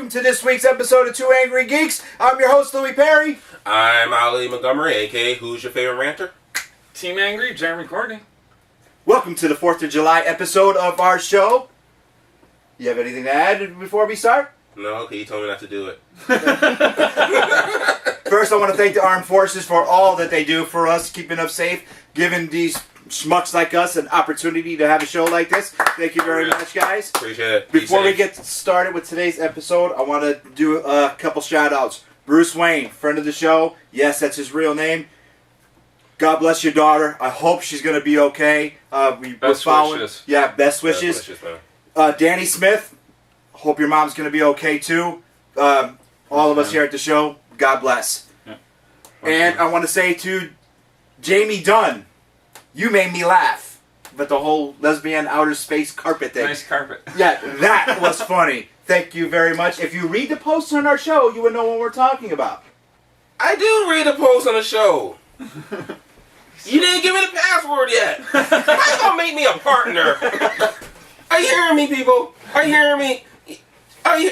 welcome to this week's episode of Two Angry Geeks. I'm your host, Louis Perry. I'm Ali Montgomery, a.k.a. Who's Your Favorite Ranter? Team Angry, Jeremy Courtney. Welcome to the 4th of July episode of our show. You have anything to add before we start? No, he told me not to do it. First, I want to thank the armed forces for all that they do for us, keeping us safe, giving these schmucks like us an opportunity to have a show like this. Thank you very much, guys. Appreciate it. Before we get started with today's episode, I want to do a couple shout-outs. Bruce Wayne, friend of the show. Yes, that's his real name. God bless your daughter. I hope she's going to be okay. Best wishes. Yeah, best wishes. Best wishes, man. Danny Smith, hope your mom's going to be okay too. All of us here at the show, God bless. Yeah. And I want to say to Jamie Dunn, you made me laugh. But the whole lesbian outer space carpet thing. Nice carpet. Yeah, that was funny. Thank you very much. If you read the posts on our show, you would know what we're talking about. I do read a post on the show. You didn't give me the password yet. How you gonna make me a partner? Are you hearing me, people? Are you hearing me? How you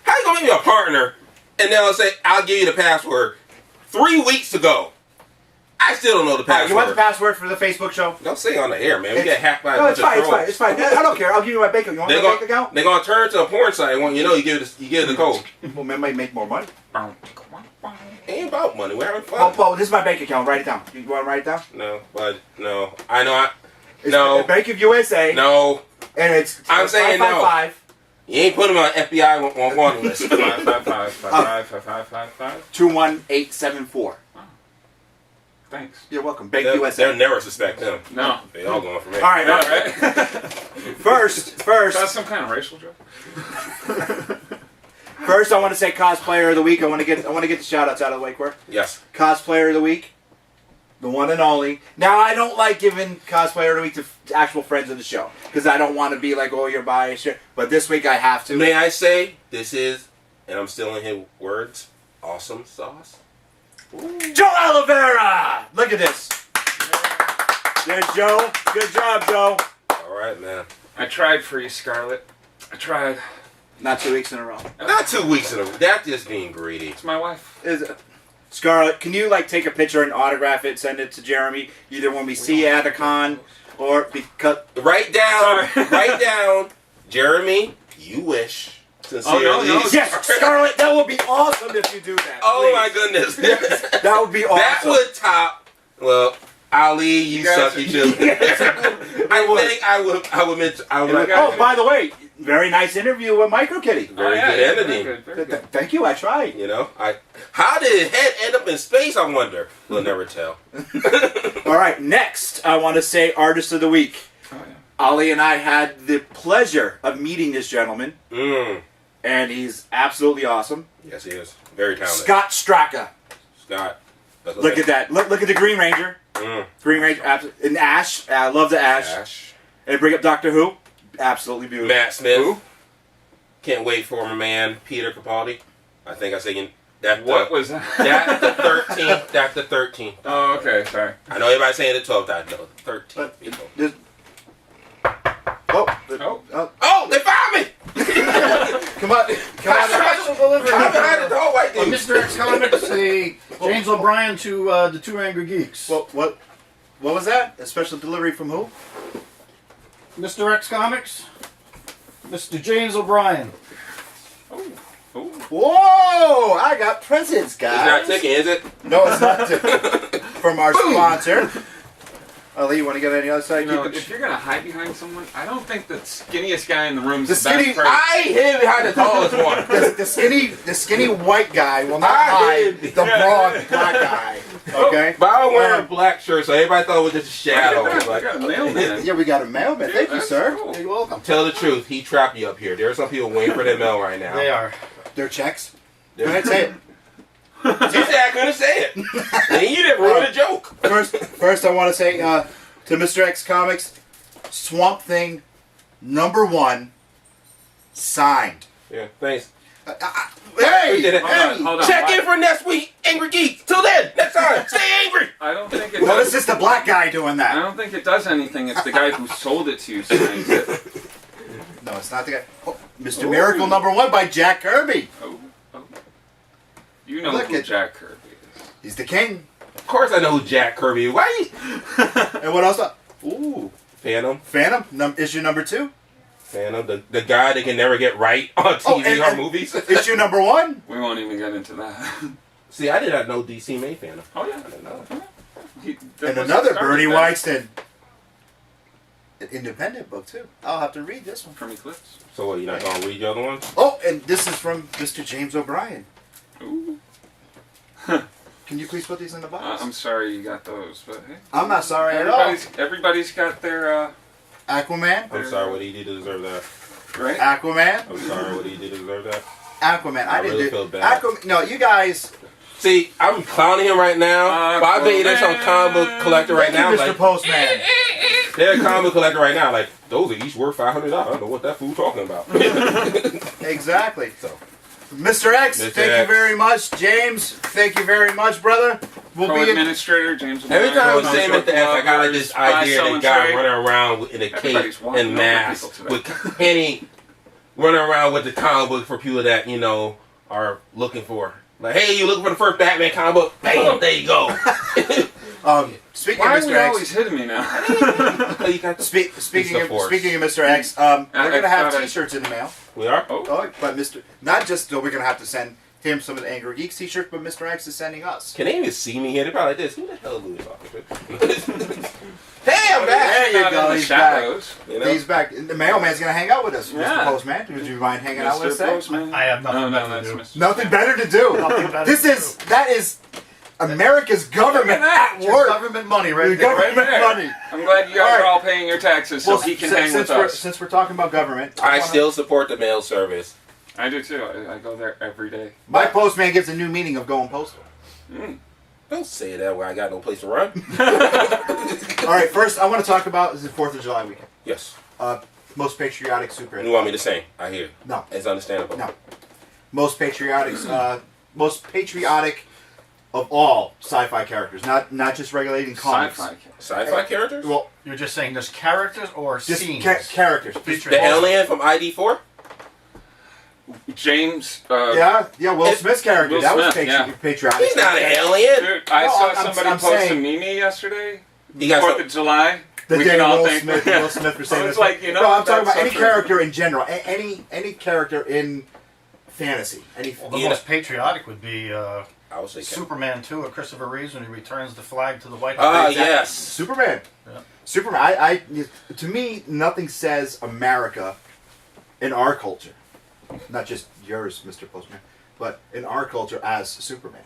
gonna make me a partner? And then I'll say, I'll give you the password. 3 weeks ago. I still don't know the password. You want the password for the Facebook show? Don't say it on the air, man. We get hacked by a bunch it's fine, of trolls. it's fine. I don't care. I'll give you my bank account. You want my bank account? They're gonna turn to a porn site and you give it the code. Well, man might make more money. It ain't about money. We're having fun. Oh, this is my bank account. Write it down. You want to write it down? No, but no. I know. It's Bank of USA. No. And it's I'm saying 555. You ain't putting them on FBI one list. 555 21874. Thanks. You're welcome. Bank USA. They'll never suspect him. No. They all going for me. All right. Yeah, right? First. That's some kind of racial joke. First, I want to say cosplayer of the week. I want to get the shout outs out of the way quick. Yes. Cosplayer of the week, the one and only. Now, I don't like giving cosplayer of the week to actual friends of the show because I don't want to be like, oh, you're biased. But this week I have to. May I say this is, and I'm still in his words, awesome sauce. Ooh. Joe Oliveira! Look at this. There's Joe. Good job, Joe. All right, man. I tried for you, Scarlett. I tried. Not 2 weeks in a row. Not 2 weeks in a row. That's just being greedy. It's my wife. Is it? Scarlett, can you take a picture and autograph it, send it to Jeremy, either when we see you at a con or because... Write down, Jeremy, you wish. Sincerely. Oh, no. Yes, Scarlett, that would be awesome if you do that. Oh, please. my goodness. Yes, that would be awesome. That would top. Well, Ali, you suck. You should. I would. Oh, by the way, very nice interview with Micro Kitty. Very good editing. Very good. Thank you. I tried. You know, how did his head end up in space? I wonder. We'll never tell. All right, next, I want to say Artist of the Week. Oh, yeah. Ali and I had the pleasure of meeting this gentleman, and he's absolutely awesome. Yes, he is. Very talented. Scott Straka. Scott. Look at that. Look at the Green Ranger. Green Ranger, and Ash. I love the Ash. And bring up Doctor Who. Absolutely beautiful. Matt Smith. Who? Can't wait for my man Peter Capaldi. I think I said that. What was that? That's the 13th. That's the 13th. Oh, okay. Sorry. I know everybody's saying the 12th. I know the 13th. People. Oh, they found me! Come on. Special delivery. I'm behind the door, white dude. Mr. X Comics, James O'Brien to the Two Angry Geeks. What was that? A special delivery from who? Mr. X Comics, Mr. James O'Brien. Whoa! I got presents, guys. It's not ticking, is it? No, it's not ticking. From our sponsor. Ali, you want to get on the other side? If you're going to hide behind someone, I don't think the skinniest guy in the room is The the skinny- best person. I hid behind the tallest one. The skinny white guy will not hide the broad black guy. Okay? But I was wearing a black shirt, so everybody thought it was just a shadow. I got a mailman. Yeah, we got a mailman. Thank you, that's sir. cool. You're welcome. Tell the truth, he trapped you up here. There are some people waiting for their mail right now. They are. They're checks. Go ahead, say it. You said I couldn't say it. And you didn't ruin the joke. First, I want to say to Mr. X Comics, Swamp Thing #1 signed. Yeah, thanks. Hey! Hold on. Check in for next week, Angry Geeks. Till then, next time, stay angry. I don't think it Well, does. it's just the black guy doing I that. don't think it does anything. It's the guy who sold it to you signs it. No, it's not the guy. Mr. Ooh. Miracle #1 by Jack Kirby. Oh. You know Look who at- Jack Kirby is. He's the king. Of course I know who Jack Kirby is. Why you... And what else? Ooh. Phantom. Phantom, issue #2. Phantom, the guy that can never get right on TV or movies. Issue #1. We won't even get into that. See, I did not know DC made Phantom. Oh yeah. I didn't know. And another Bernie Weinstein. An independent book, too. I'll have to read this one. From Eclipse. So what, you're not going to read the other ones? Oh, and this is from Mr. James O'Brien. Ooh. Can you please put these in the box? I'm sorry you got those, but hey. I'm not sorry at all. Everybody's got their Aquaman. I'm sorry, what he did to deserve that. right. Aquaman. I'm sorry, what he did to deserve that. Aquaman. I didn't really do feel bad. Aquaman. No, you guys. See, I'm clowning him right now, but I bet you there's some comic book collector right now. Thank you, Mr. Like, Postman. there's a comic book collector right now. Like, those are each worth $500. I don't know what that fool talking about. Exactly. So, Mr. X, Mr. thank you X. very much. James, thank you very much, brother. We'll be in. Co-administrator James. every time I O'Brien, say Mr. X, I got like this buy, idea sell, that and guy trade. running around in a cape Everybody's walking and over mask people today. with Penny running around with the comic book for people that, you know, are looking for. Like, hey, you looking for the first Batman comic book? Bam, there you go. Speaking Why of are Mr. you X, always hitting me now? You got the- speaking the of force. Mr. X, we're gonna have thought I- T-shirts in the mail. We are? Oh, Oh, but not just so we're gonna have to send him some of the Angry Geeks T-shirts, but Mr. X is sending us. Can they even see me here? They're probably like this. Who the hell are we talking to? Damn, There man! you not go, in the he's back. shadows. You know? He's back. The mailman's gonna hang out with us, Mr. Yeah. Postman. Would you mind hanging out with us? Mr. Today? Postman. I have nothing No, better to that's do. Mr. Nothing better to do. Nothing better This to is that is America's government at Your work. government money right The there. government Right there. money. I'm glad you All guys right. are all paying your taxes so he can hang with us. Since we're talking about government, I wanna- still support the mail service. I do too. I go there every day. my postman gives a new meaning of going postal. Don't say that when I got no place to run. All right, first I want to talk about is the 4th of July weekend. Yes. Most patriotic superhero. You want me to sing? I hear. No. It's understandable. No. Most patriotic of all sci-fi characters, not just regulating comics. Sci-fi. Sci-fi characters? Well, You're just saying there's characters or just scenes? characters. Featuring The alien from ID4? James. Yeah, Will It's- Smith's character. Will That was Smith, yeah. patriotic. He's not an alien. Dude, I No, saw I'm somebody I'm post a saying- meme yesterday. He got 4th some, of July. The we day can all Will think. Smith for saying I this. was like, you know, no, I'm talking that's about any something. character in general. Any character in fantasy. Well, the Yeah. most patriotic would be I would say Superman 2 of Christopher Reeves when he returns the flag to the White Ah, House. Exactly. yes. Superman. Yeah. Superman. I to me, nothing says America in our culture, not just yours, Mr. Postman, but in our culture as Superman.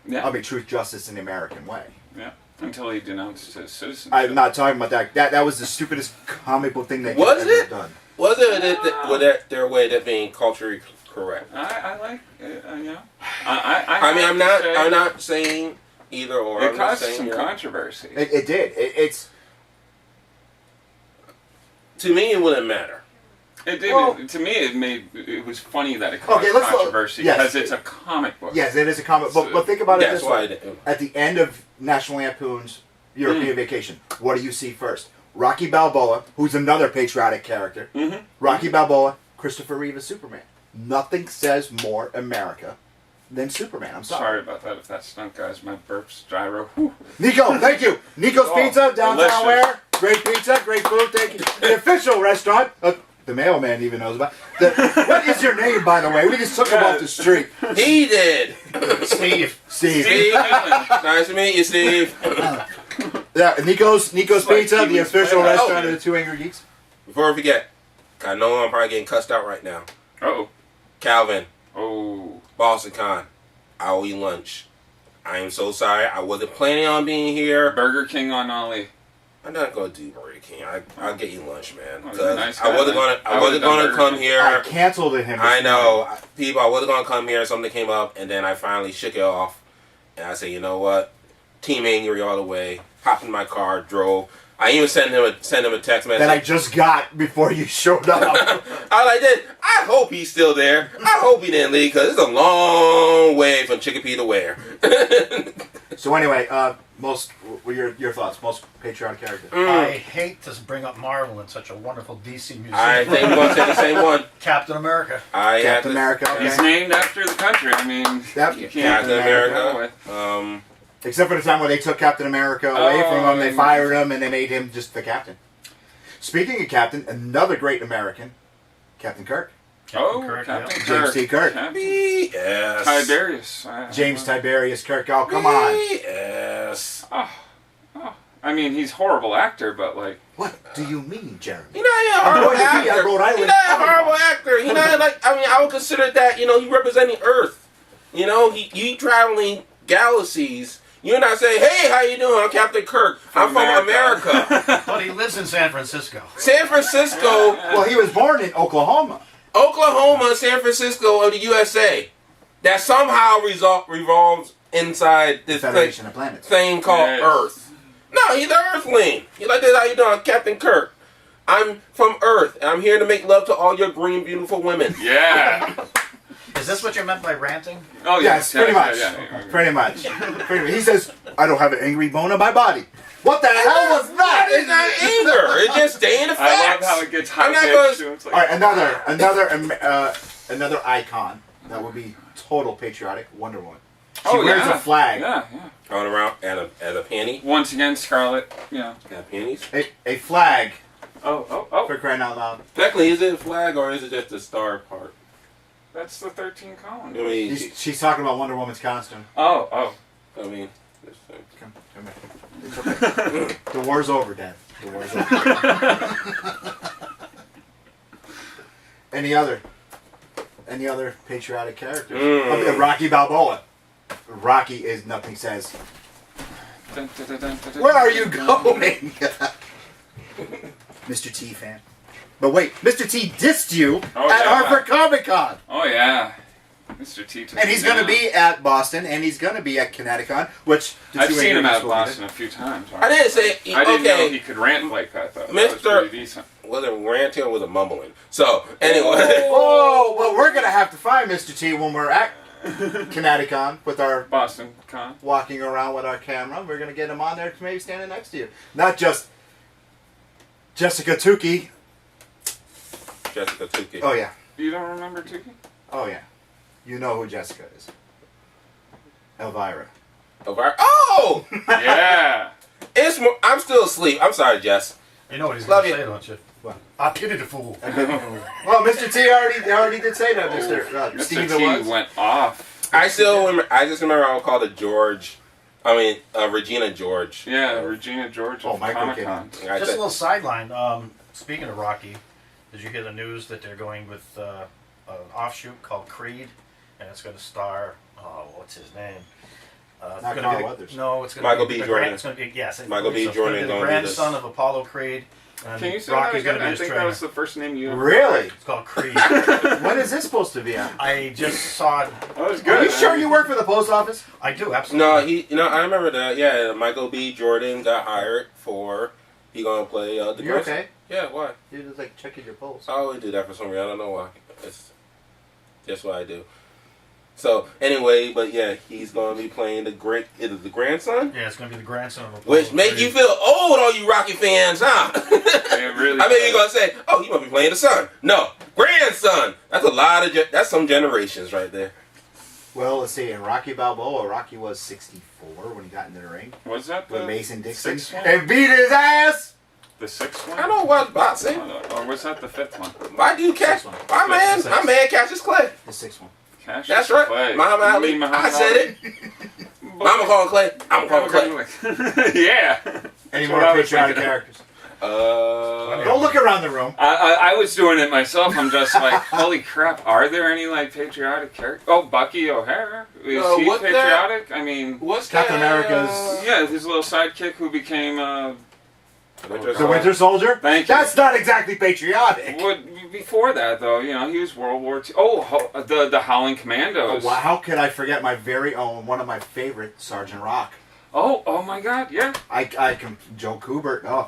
Yeah. I mean, truth, justice in the American way. Yeah. Until he denounced his citizenship. I'm not talking about that. That was the stupidest comic book thing they could Was ever it? have done. Was it their way of being culturally correct? I like it, you know. I mean, I'm not saying either or. It I'm not caused saying, some you know. controversy. It did. It's To me, it wouldn't matter. It did. Well- To me, it was funny that it caused Okay, let's look- controversy yes. because it's a comic book. yes, it is a comic book. But think about it That's this why. way: at the end of National Lampoon's European Vacation, what do you see first? Rocky Balboa, who's another patriotic character. Mhm. Rocky Balboa, Christopher Reeve as Superman. Nothing says more America than Superman. I'm sorry. Sorry about that. If that stunk, guys, my burps gyro. Whew. Nico, thank you. Nico's Oh, Pizza, downtown delicious. Ware. Great pizza, great food. Thank you. The official restaurant. The mailman even knows about. What is your name, by the way? We just took him off the street. He did. Steve. Steve. Steve, nice to meet you, Steve. Yeah, Nico's like Pizza, the Kiwi's official Playhouse. restaurant of the Two Angry Geeks. Before I forget, I know I'm probably getting cussed out right now. Oh. Calvin, Oh. Boston Con, I owe you lunch. I am so sorry. I wasn't planning on being here. Burger King on Ollie. I'm not gonna do Burger King. I'll get you lunch, man. Oh, Because you're a nice I guy, wasn't man. gonna. I I wasn't would've done gonna Burger come King. here. I canceled him. I know, people. I wasn't gonna come here. Something came up, and then I finally shook it off, and I said, you know what? Team Angry all the way. Hopped in my car, drove. I even sent him a text message. That I just got before you showed up. All I did, I hope he's still there. I hope he didn't leave because it's a long way from Chicopee to Ware. So anyway, Most, your thoughts? Most patriotic character. I hate to bring up Marvel in such a wonderful DC museum. I think we're going to say the same one. Captain America. Captain America. Okay. He's named after the country. I mean, Yep. you can't Captain America. America. Except for the time when they took Captain America away from him, they fired him, and they made him just the captain. Speaking of captain, another great American, Captain Kirk. Captain James Kirk. T. Kirk. B.S. Tiberius. James Tiberius Kirk. Oh, come on. B.S. Oh. I mean, he's a horrible actor, but like. What do you mean, Jeremy? He's not a horrible actor. Rhode Island. He's not a horrible actor. He's not like, I mean, I would consider that, he representing Earth. You traveling galaxies. You're not saying, hey, how you doing? I'm Captain Kirk. I'm from America. But he lives in San Francisco. San Francisco. Well, he was born in Oklahoma. Oklahoma, San Francisco of the USA. That somehow revolves inside this Federation of Planets. thing called Earth. No, he's an Earthling. He's like this. How you doing? Captain Kirk. I'm from Earth, and I'm here to make love to all your green, beautiful women. Yeah. Is this what you meant by ranting? Oh Yes, pretty much. Pretty much. He says, I don't have an angry bone in my body. What the hell was that? That is not anger. It's just staying the facts. I love how it gets high I'm not pitched. gonna- It's like, All right, another icon that would be total patriotic. Wonder Woman. She wears a flag. Yeah. Going around at a panty. Once again, Scarlet. Yeah. Got panties. A flag Oh. for crying out loud. Technically, is it a flag or is it just the star part? That's the 13 column. I mean, She's talking about Wonder Woman's costume. Oh. I mean, Come here. It's okay. The war's over, Dad. The war's over. Any other patriotic characters? I mean, Rockey Balboa. Rocky is nothing says. Where are you going? Mr. T fan. But wait, Mr. T dissed you at Harvard Comic Con. Oh yeah. Mr. T took And he's going to be at Boston, and he's going to be at Connecticut, which... I've seen him at Boston a few times. I didn't say... I didn't know he could rant like that, though. That was pretty decent. Was it ranting or was it mumbling? So, anyway. Oh, well, we're going to have to find Mr. T when we're at Connecticut with our... Boston Con. Walking around with our camera. We're going to get him on there, maybe standing next to you. Not just Jessica Tukey. Jessica Tukey. Oh, yeah. You don't remember Tukey? Oh, yeah. You know who Jessica is. Elvira. Elvira. Oh! Yeah. It's more, I'm still asleep. I'm sorry, Jess. You know what he's Love going to you. say, don't you? What? I pity the fool. Well, Mr. T already did say that, Mr. Mr. Steve T was. went off. I still remember. I just remember I would call it George. Regina George. Yeah, Regina George Oh, of Michael Comic Con. Just a little sideline. Speaking of Rocky, did you hear the news that they're going with an offshoot called Creed? And it's going to star, what's his name? Not gonna Carl be Weathers. No, it's going Michael to be B. the Jordan. It's going to be, yes. Michael B. It's Jordan going to be gonna the do grandson this. of Apollo Creed. And Can you say Rocky's that going again? to be I his think trainer. that was the first name you ever Really? It's called Creed. When is this supposed to be on? I just saw it. That was Are good. you sure you work for the post office? I do, absolutely. No, I remember that. Yeah, Michael B. Jordan got hired for. He gonna play the. You okay? Yeah, why? You're just like checking your pulse. I always do that for some reason. I don't know why. It's just what I do. So anyway, but yeah, he's gonna be playing the grandson, Yeah, it's going to be the grandson of Apollo which make Creed. you feel old, all you Rocky fans, huh? It really I mean, you're does. gonna say, "Oh, he must be playing the son." No, grandson. That's a lot of. That's some generations right there. Well, let's see. In Rocky Balboa, Rocky was 64 when he got into the ring Was that with the Mason Dixon sixth one? and beat his ass. The sixth one? I don't watch boxing. Or was that the fifth one? Why do you catch? Sixth one. My man catches Clay. The sixth one. Cassius That's right. Clay. Muhammad You Ali. mean I Muhammad said Ali? it. I'm gonna call him Clay. I'm gonna call him Clay. Yeah. Any That's more what I was patriotic thinking. characters? Uh, Don't look around the room. I was doing it myself. I'm just like, holy crap! Are there any like patriotic characters? Oh, Bucky O'Hara. Is he what's that? patriotic? I mean, what's Captain that? America's- yeah, his little sidekick who became The Winter Soldier? Thank you. That's not exactly patriotic. before that though. You know, he was World War II. Oh, the Howling Commandos. Well, how could I forget my very own, one of my favorite, Sergeant Rock? Oh my God! Yeah. Joe Kubert. Oh,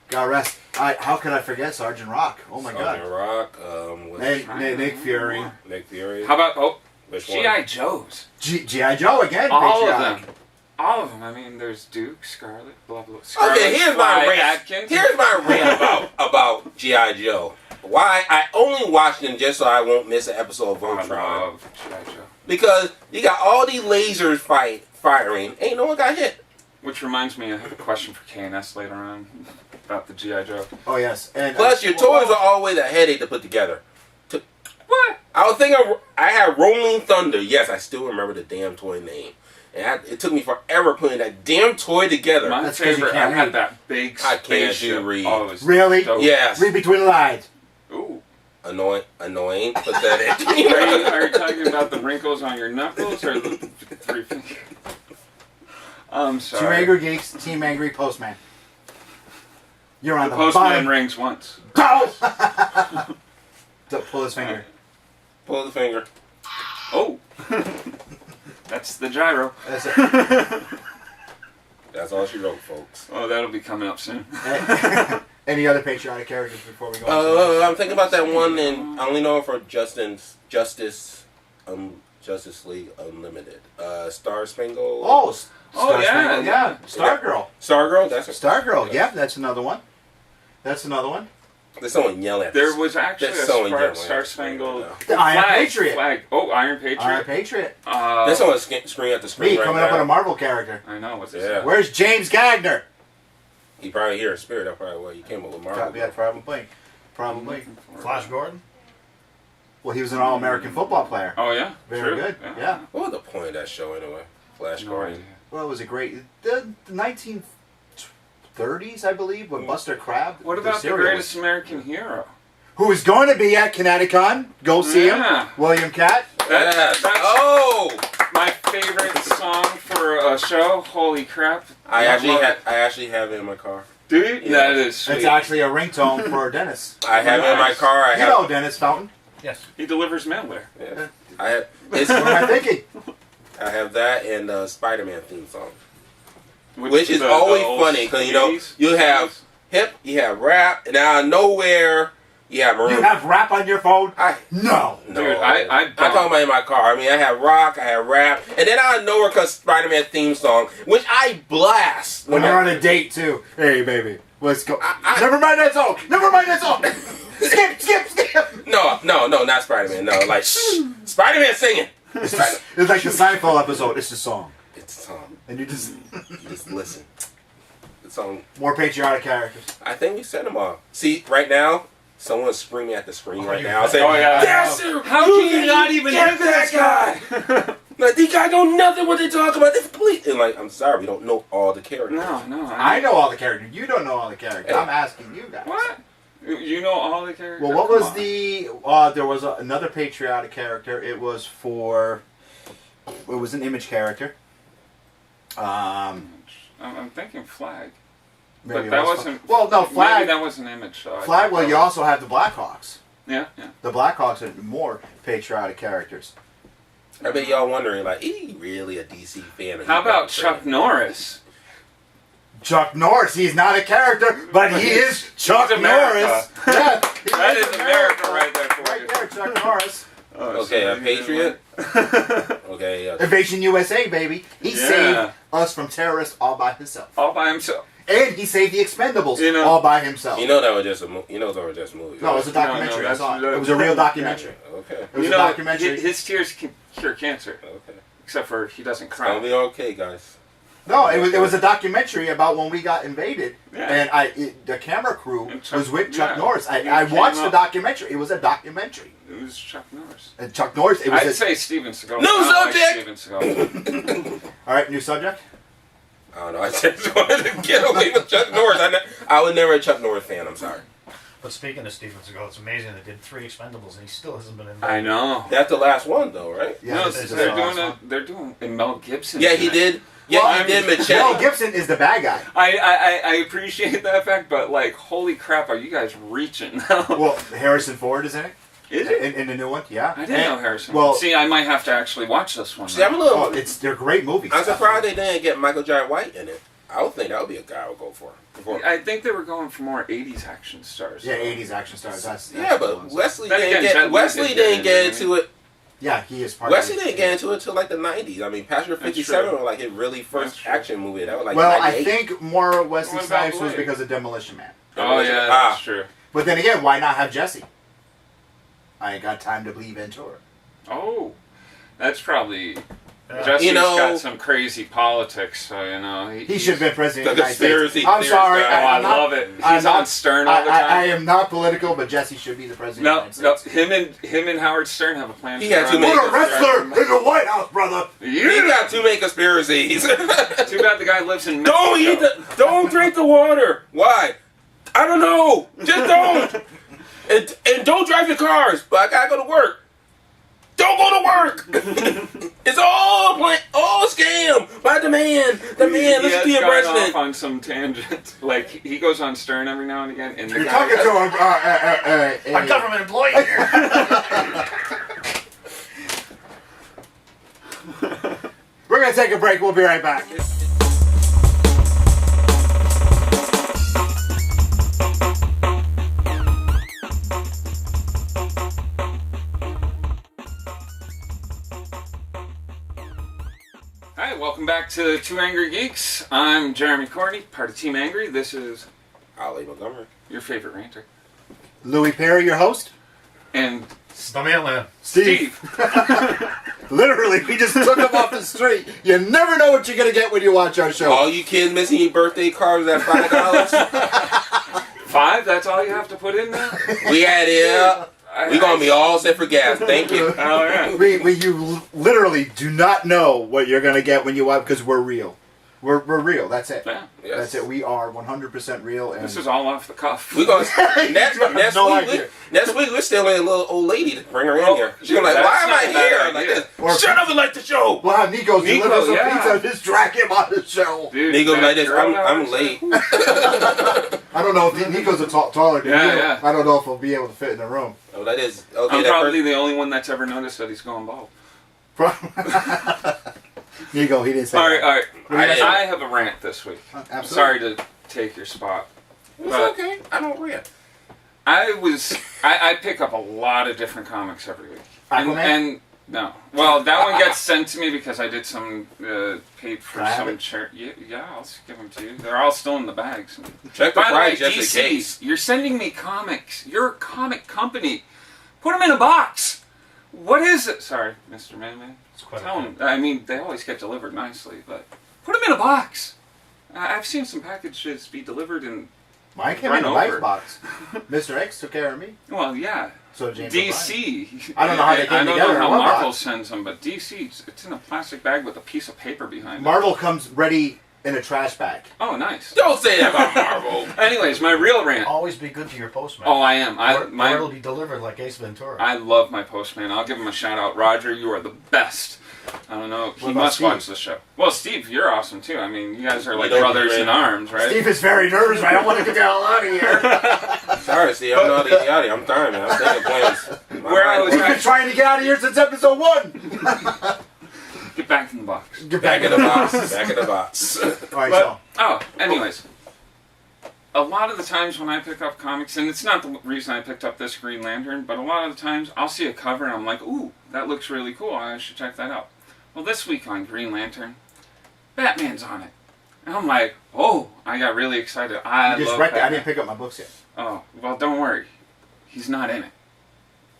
God rest. How could I forget Sergeant Rock? Oh my Sergeant God. Rock. Nick Fury. Nick Fury. How about Which one? G.I. Joes? G.I. Joe again. All of patriotic. them. All of them. I mean, there's Duke, Scarlet, blah blah. Scarlet, Okay, here's my Fly, rant. Atkins. Here's my rant about G.I. Joe. Why I only watched them just so I won't miss an episode of I Voltron. love G.I. Joe. Because you got all these lasers firing. Ain't no one got hit. Which reminds me, I have a question for KNS later on about the G.I. Joe. Oh yes, and Plus, your toys are always a headache to put together. What? I was thinking, I had Rolling Thunder. Yes, I still remember the damn toy name. And it took me forever putting that damn toy together. My That's 'cause you favorite, can't I had read. that big I can't spaceship. do read. Oh, it was Really? dope. Yes. read between the lines. Ooh. Annoying, pathetic. Are you talking about the wrinkles on your knuckles or the three fingers? I'm Team sorry. Angry Geeks, Team Angry Postman. You're on The the, postman bottom. rings once. Go! Don't pull his finger. Pull the finger. Oh. That's the gyro. That's it. That's all she wrote, folks. Oh, that'll be coming up soon. Any other patriotic characters before we go on? I'm thinking about that one, and I only know it for Justice League Unlimited. Star Spangled. Oh, Oh, Star yeah. Spangled, yeah. Stargirl. Stargirl. That's Stargirl, yeah, that's another one. That's another one. There's someone yelling at There us. was actually That's a someone yelling Star at us Spangled right The Iron flag, Patriot. flag. Oh, Iron Patriot. Iron Patriot. There's someone screaming at the screen Me, right coming now. up with a Marvel character. I know. What's his Yeah. name? Where's James Gagner? He probably hear a spirit. That's probably why he came up with Marvel. Yeah, probably. Probably. Flash Gordon. Well, he was an All-American football player. Oh, yeah? Very True. good, yeah. What was the point of that show anyway? Flash No Gordon. idea. Well, it was a great... The 1930s, I believe, when Buster Crabbe... What about the cereal greatest American hero? who is going to be at Connecticut. Go see Yeah. him. William Catt. Yes. That's Oh! my favorite song for a show. Holy crap. I love it. actually have it in my car. Dude, Yeah. that is sweet. It's actually a ringtone for Dennis. I have it in my Nice. car. You know Dennis Fountain. Yes. He delivers mail there. Yeah. I have. It's, What am I thinking? I have that and the Spider-Man theme song, Which which is the always old funny because you know 80s? you have hip, you have rap, and out of nowhere you have maroon. You have rap on your phone? I No. no. Dude, I'm talking about in my car. I mean, I have rock, I have rap, and then out of nowhere comes Spider-Man theme song, which I blast When you're on a date, too. Hey, baby. Let's go. Never mind that song. Never mind that song. skip. No, not Spider-Man. No, like Spider-Man singing. It's like the Seinfeld episode. It's the song. It's a song. And you just... Just listen. The song. More patriotic characters. I think we said them all. See, right now, someone's screaming at the screen right now. you- Saying, Oh, yeah. Yes, sir. How can you not even get get that guy? Like, these guys don't know nothing what they talk about. This police. And like, I'm sorry, we don't know all the characters. No. I know all the characters. You don't know all the characters. I'm asking you guys. What? You know all the characters? Well, what Come was on. the... there was another patriotic character. It was for... It was an Image character. I'm thinking Flag. Maybe But it that was wasn't... Well, no, Maybe Flag... that was an Image, so I Flag, think well, that you was- also have the Blackhawks. Yeah. The Blackhawks are more patriotic characters. I bet y'all wondering, like, is he really a DC fan? Or How he about not a Chuck fan? Norris? Chuck Norris, he's not a character, but he is Chuck He's America. Norris. Yeah, he That is America right there for Right you. there, Chuck Norris. Okay, a Patriot. Okay. Invasion USA, baby. He Yeah. saved us from terrorists all by himself. All by himself. And he saved the Expendables You know- all by himself. You know that was just a movie. You know that was just a movie. No, it was a documentary. I that's- saw it. It was a real documentary. Okay. It was You a know, documentary. his tears can cure cancer. Okay. Except for he doesn't It's gonna cry. be okay, guys. No, it was a documentary about when we got invaded, Yeah. and the camera crew And Chuck- was with Chuck yeah. Norris. He I came watched the up- documentary. It was a documentary. It was Chuck Norris. And Chuck Norris. It was I'd say Steven Seagal. No I like subject! Steven Seagal. all right. New subject. I don't know. I just wanted to get away with Chuck Norris. I was never a Chuck Norris fan. I'm sorry. But speaking of Steven Seagal, it's amazing they did 3 Expendables and he still hasn't been in. I know. That's the last one, though, right? Yeah, No, this is they're the last doing one. They're doing and Mel Gibson. Yeah, he did. Yeah, Well, he did Machete. Mel Gibson is the bad guy. I appreciate that fact, but like, holy crap, are you guys reaching now? Well, Harrison Ford is in it. Is it? In the new one? Yeah. I didn't know Harrison. Well, See, I might have to actually watch this one. See, I'm a now. little. they're great movies. I'm surprised they didn't get Michael J. White in it. I would think that would be a guy I would go for. I think they were going for more 80s action stars. Yeah, 80s action stars. That's Yeah, the but ones. Wesley Then didn't again, get Jet Li Wesley did didn't get get into it. Yeah, he is part Wesley of it. didn't get into it until like the 90s. I mean, Passenger That's 57 true. was like his really first That's true. action movie. That was like Well, I 98. think more Wesley What about Snipes was Blade? because of Demolition Man. Oh yeah, that's true. But then again, why not have Jesse? I ain't got time to believe Ventura. Oh, that's probably. Yeah. Jesse's You know- got some crazy politics, so you know He should have been president of the The United States. conspiracy I'm theorist sorry. guy. Oh, I I'm not- love it. I'm He's not- on Stern all the time. I am not political, but Jesse should be the president No, of the no. United States. Him and Howard Stern have a plan. He to had run too many- Put a wrestler in the White House, brother. He Yeah. got too many conspiracies. Too bad the guy lives in Mexico. Don't drink the water. Why? I don't know. Just don't. and don't drive your cars. But I gotta go to work. Don't go to work. It's all all scam by the man. The man. Listen to your gone president. off on some tangent. Like he goes on Stern every now and again, and the You're guy, talking to A government employee here. We're going to take a break. We'll be right back. Hi, welcome back to Two Angry Geeks. I'm Jeremy Courtney, part of Team Angry. This is Ali Montgomery. your favorite ranter, Louis Perry, your host. and The mailman. Steve. Literally, we just took him off the street. You never know what you're going to get when you watch our show. All you kids missing your birthday cards at $5. $5. That's all you have to put in there. We had it. We gonna be all set for gas. Thank you. Oh yeah. You literally do not know what you're going to get when you watch because we're real. We're real. That's it. Yeah. Yes. That's it. We are 100% real. And This is all off the cuff. We gonna next You have no idea. next week we're still in a little old lady to bring her in Well, here. She's gonna be like, that's why am not I a bad here? idea. Like this. Or- Shut up and like the show. we'll have Nico deliver Nico, some yeah. pizza and just drag him on the show. Dude, They go that like this. girl I'm that late. I don't know if Nico's taller than Yeah, you. yeah. I don't know if he'll be able to fit in the room. Oh, that is okay. I'm that probably the only one that's ever noticed that he's going bald. Nico, he didn't say All right, that. all right. I- I have a rant this week. Absolutely. Sorry to take your spot. It's But okay. I don't rant. I pick up a lot of different comics every week. Aquaman? And no. Well, that one gets sent to me because I did some paid for Can I have some it? charity. Yeah, I'll just give them to you. They're all still in the bags. Check the By the way, price just in DC, case. you're sending me comics. You're a comic company. Put them in a box. What is it? Sorry, Mr. Man. It's quite Tell okay. them. I mean, they always get delivered nicely, but put them in a box. I've seen some packages be delivered in. Mine came Run in a life over. box. Mr. X took care of me. Well, yeah. So James O'Brien. DC. I don't know how they I came don't together know in how one Marvel box. sends them, but DC, it's in a plastic bag with a piece of paper behind it. Marvel comes ready in a trash bag. Oh, nice. Don't say that about Marvel. Anyways, my real rant. Always be good to your postman. Oh, I am. Or it'll be delivered like Ace Ventura. I love my postman. I'll give him a shout out. Roger, you are the best. I don't know. He What about must Steve? watch the show. Well, Steve, you're awesome too. I mean, you guys are like don't brothers agree. in arms, right? Steve is very nervous. I don't want to get the hell out of here. Sorry, Steve. I'm not eating out of here. I'm tired, man. I'm taking plans. Where I was We've been at- trying to get out of here since episode 1. Get back in the box. Get Back in the box. Back in the box. All right, But, oh, anyways. A lot of the times when I pick up comics, and it's not the reason I picked up this Green Lantern, but a lot of the times I'll see a cover and I'm like, ooh, that looks really cool. I should check that out. Well, this week on Green Lantern, Batman's on it. And I'm like, oh, I got really excited. I you just love wrecked it. I Batman. didn't pick up my books yet. Oh, well, don't worry. He's not in it.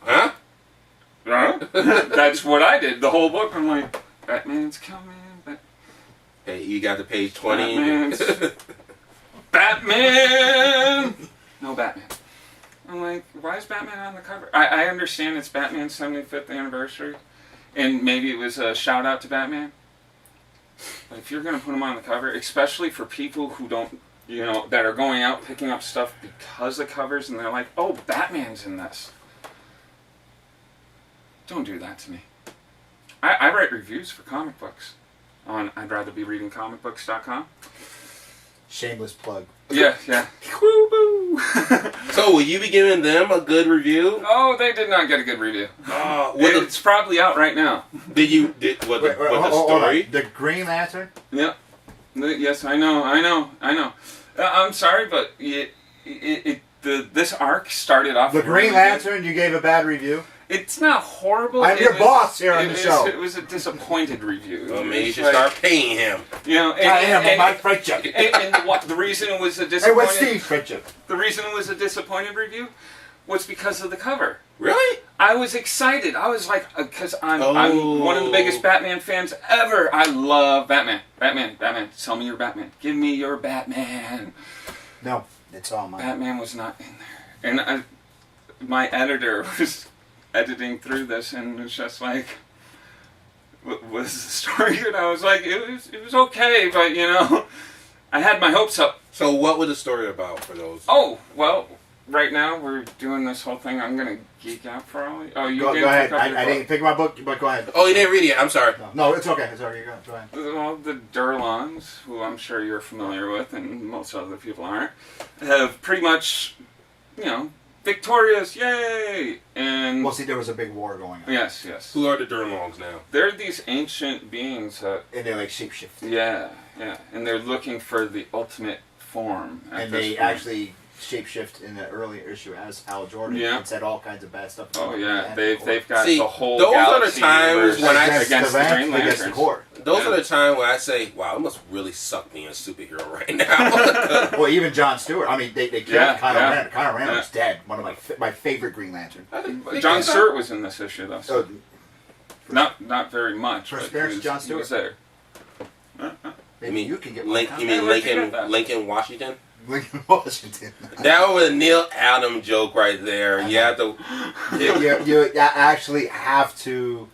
Huh? Huh? That's what I did. The whole book, I'm like, Batman's coming. Hey, you got the page 20. Batman's- Batman! No Batman. I'm like, why is Batman on the cover? I understand it's Batman's 75th anniversary, and maybe it was a shout out to Batman. But if you're going to put him on the cover, especially for people who don't, you know, that are going out picking up stuff because of covers, and they're like, oh, Batman's in this. Don't do that to me. I write reviews for comic books on I'd rather be reading comicbooks.com. Shameless plug. Yeah. Woo-boo. So, will you be giving them a good review? Oh, they did not get a good review. What It's probably out right now. what the Hold story? on. The Green Lantern? Yeah. Yes, I know. I'm sorry, but this arc started off The Green really good. Lantern, you gave a bad review? It's not horrible. I'm your boss here on the show. It was a disappointed review. Well, maybe you should Like, start paying him. You know, I am my friendship. the reason it was a Hey, disappointed. what's Steve's friendship? The reason it was a disappointed review was because of the cover. Really? I was excited. I was like, because I'm one of the biggest Batman fans ever. I love Batman. Batman. Tell me your Batman. Give me your Batman. No, it's all mine. Batman was not in there. And my editor was editing through this and was just like, what was the story? And I was like, it was okay, but you know, I had my hopes up. So what was the story about for those? Oh, well, right now we're doing this whole thing. I'm going to geek out for all you. Oh, you Go didn't ahead. pick up your I book. didn't pick my book, but go ahead. Oh, you didn't read it yet. I'm sorry. No, it's okay. It's okay. Go ahead. Well, the Durlons, who I'm sure you're familiar with, and most other people aren't, have pretty much, you know, victorious, yay! And Well, see, there was a big war going on. yes. Who are the Durlongs now? They're these ancient beings that, And they like shapeshift. yeah, and they're looking for the ultimate form. At And this they point. actually shapeshift in the earlier issue as Hal Jordan Yeah. and said all kinds of bad stuff. Oh about yeah, the they've got See, the whole those are the galaxy times universe when I- against the Green against the Lanterns. core. Those Yeah. are the times when I say, wow, it must really suck being a superhero right now. Well, even Jon Stewart. I mean, they killed Yeah, Kyle yeah. Rand. Kyle Rand Yeah. was dead. One of my favorite Green Lantern. John Stewart was in this issue though. So So, not very much. First but appearance he of Jon was, he was there. maybe you can get one. You mean Where'd you get that? Lincoln, Washington? Lincoln Washington. That was a Neil Adam joke right there. You have to. you actually have to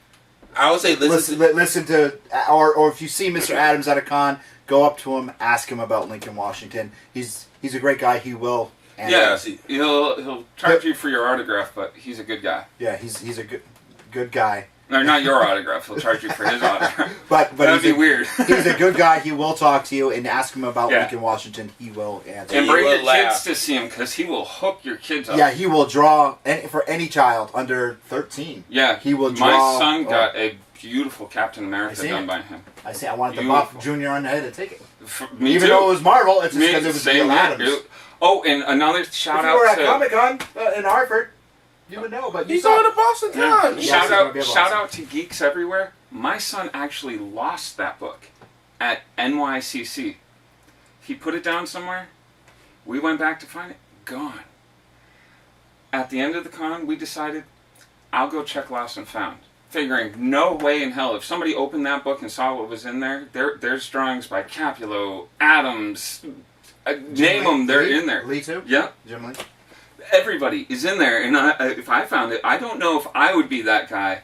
I would say listen to, or if you see Mr. Adams at a con, go up to him, ask him about Lincoln Washington. He's a great guy. He will. And Yeah, he'll charge you for your autograph, but he's a good guy. Yeah, he's a good guy. No, not your autograph. He'll charge you for his autograph. But That'd he's be weird. He's a good guy. He will talk to you and ask him about Yeah. Lincoln Washington. He will answer. And He bring will your laugh. kids to see him because he will hook your kids up. Yeah, he will draw for any child under 13. Yeah, He will My draw- son oh. got a beautiful Captain I America seen done it. by him. I say I wanted to Beautiful. buff Junior on the head to take it. Me Even too. though it was Marvel, it's just Me, because it was same Neil here, Adams. dude. Oh, and another If shout you were out at to Comic Con in Hartford, you would know. But you He's saw going to Boston Con. Yeah. shout he's gonna be able shout to- out to Geeks Everywhere. My son actually lost that book at NYCC. He put it down somewhere. We went back to find it. Gone. At the end of the con, we decided I'll go check Lost and Found. Figuring no way in hell if somebody opened that book and saw what was in there, there's drawings by Capulo, Adams, name them, they're in there. Lee too? Yep. Jim Lee? Everybody is in there, and if I found it, I don't know if I would be that guy,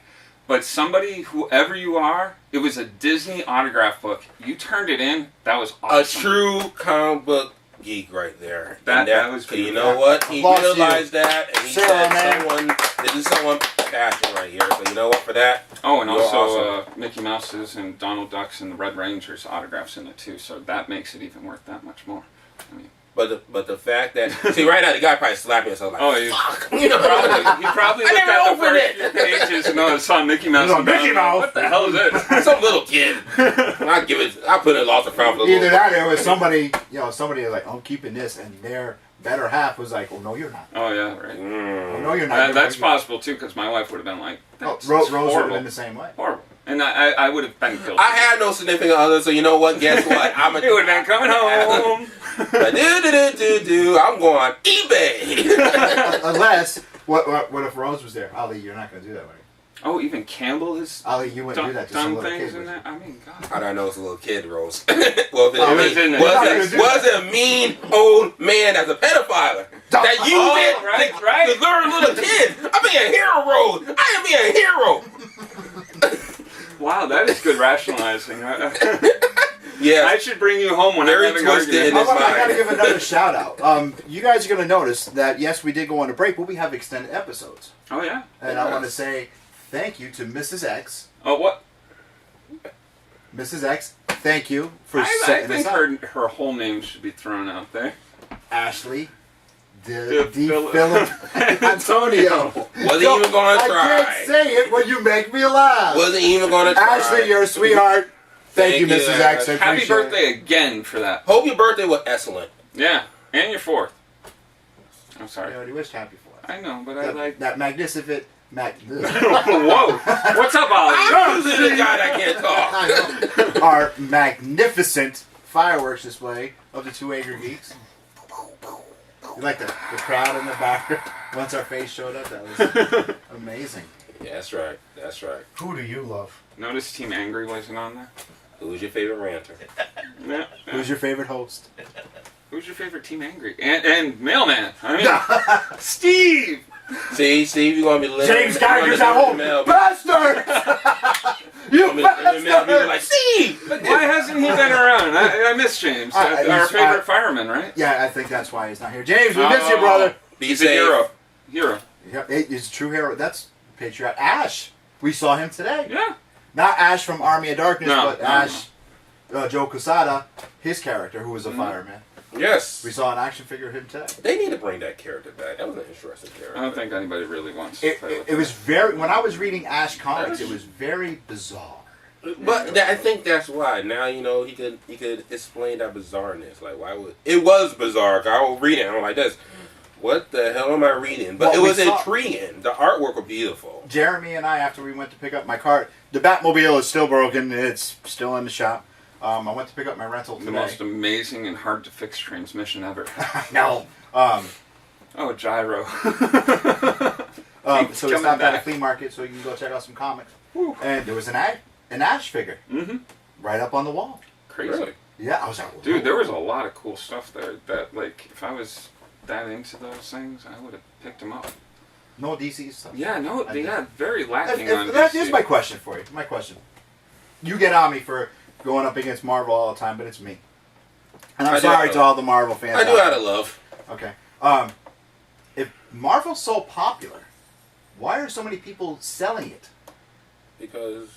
but somebody, whoever you are, it was a Disney autograph book. You turned it in, that was A awesome. true comic book geek right there. That And was you beautiful. know what? He Lost you. realized that, and he Sarah, said, man. this is someone's passion right here. So you know what? For that, Oh, and you're also awesome. Mickey Mouse's and Donald Duck's and the Red Ranger's autographs in it too, so that makes it even worth that much more. I mean, But the fact that see right now the guy probably slapping himself like, oh, he fuck, you know. probably I looked never at the opened first it. few pages and I saw Mickey Mouse. No, and Mickey I was like, Mouse. What the hell is this? Some little kid. I put it lost and found for the Either little. that or it was somebody was like, I'm keeping this, and their better half was like, oh, no, you're not. Oh yeah, right. Oh, no, you're not. That's possible too, because my wife would have been like, Oh, "That's Rose would have horrible, been the same way. horrible," and I would have been guilty. I had no significant other, so you know what? Guess what? I'm a You would have been coming home. I'm going on eBay. Unless, what if Rose was there? Ali, you're not going to do that, right? Oh, even Campbell has Ali, you wouldn't do that to some done little things kid. in would that. I mean, God. How do I know it's a little kid, Rose? Well, if Oh, it, it was in the- was it a mean old man that's a pedophile that used Oh, it right. to lure little kids? I'm being a hero, Rose. I am being a hero. Wow, that is good rationalizing. Yeah. I should bring you home when Very I'm having twisted in arguments. his I got to mind. give another shout out. You guys are going to notice that, yes, we did go on a break, but we have extended episodes. Oh yeah. And I want to say thank you to Mrs. X. Oh what? Mrs. X, thank you for I setting think us up. her whole name should be thrown out there. Ashley De Philip Antonio. Wasn't even going to I try. can't say it when you make me laugh. Wasn't even going to try. Ashley, you're a sweetheart. Thank you, Thank you, Mrs. X. I Happy appreciate birthday again for that. Hope your birthday was excellent. Yeah, and your 4th. I'm It. I sorry. already wished happy for us. I know, but I like. That magnificent Whoa! What's up, Ollie? I'm usually the guy that can't talk. Our magnificent fireworks display of the two Angry Geeks. You like the crowd in the background? Once our face showed up, that was amazing. Yeah, that's right. That's right. Who do you love? Notice Team Angry wasn't on there. Who's your favorite ranter? Yeah. Who's your favorite host? Who's your favorite Team Angry? And Mailman. I mean, Steve. See, Steve, you're gonna be living. James Geiger's at home. Bastard! You bastard! Like, Steve. Why hasn't he been around? I miss James. Our favorite fireman, right? Yeah, I think that's why he's not here. James, we miss you, brother. He's a hero. Hero. Yeah, he's a true hero. That's patriot. Ash. We saw him today. Yeah. Not Ash from Army of Darkness, No, but no, Ash, Joe Quesada, his character, who was a fireman. Yes. We saw an action figure of him today. They need to bring that character back. That was an interesting character. I don't think anybody really wants to It was very, when I was reading Ash comics, it was very bizarre. But I think that's why now he could explain that bizarreness. Like why would it was bizarre? 'Cause I will read it and I'm like this. What the hell am I reading? But Well, it was we saw- intriguing. The artwork was beautiful. Jeremy and I, after we went to pick up my car, the Batmobile is still broken. It's still in the shop. I went to pick up my rental today. the most amazing and hard to fix transmission ever. No. Oh, gyro. So we stopped at a flea market so you can go check out some comics. Woo. And there was an Ash figure right up on the wall. Crazy. Really? Yeah, I was like, Dude, there was a lot of cool stuff there that, like, if I was that into those things, I would have picked them up. no DC stuff. Yeah, no, I they did. had very lacking on That DC. is my question for you. My question. You get on me for going up against Marvel all the time, but it's me. And I'm I do sorry have to all the Marvel fans. I do out out there. of love. Okay. If Marvel's so popular, why are so many people selling it? Because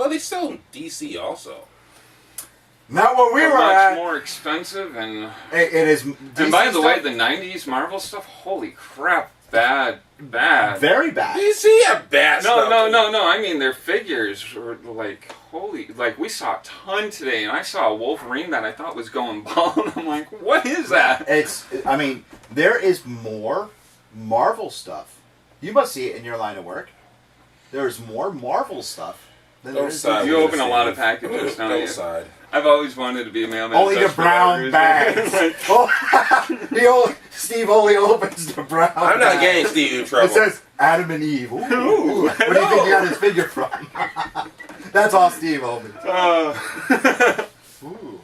they sell DC also. Not where we were much at. more expensive and It is. and by DC the way, stuff, the '90s Marvel stuff, holy crap, bad. very bad. DC have bad stuff. No. I mean, their figures were like holy. Like we saw a ton today, and I saw a Wolverine that I thought was going bald. I'm like, what is that? I mean, there is more Marvel stuff. You must see it in your line of work. There's more Marvel stuff than there is. Side You with open the a lot of same. packages, don't you? Side. I've always wanted to be a mailman. Only the just for brown that reason. bags. Steve only opens the brown. I'm not bag. getting Steve in It trouble. says Adam and Eve. Ooh. Where do you think he got his figure from? That's all Steve opens. Ooh.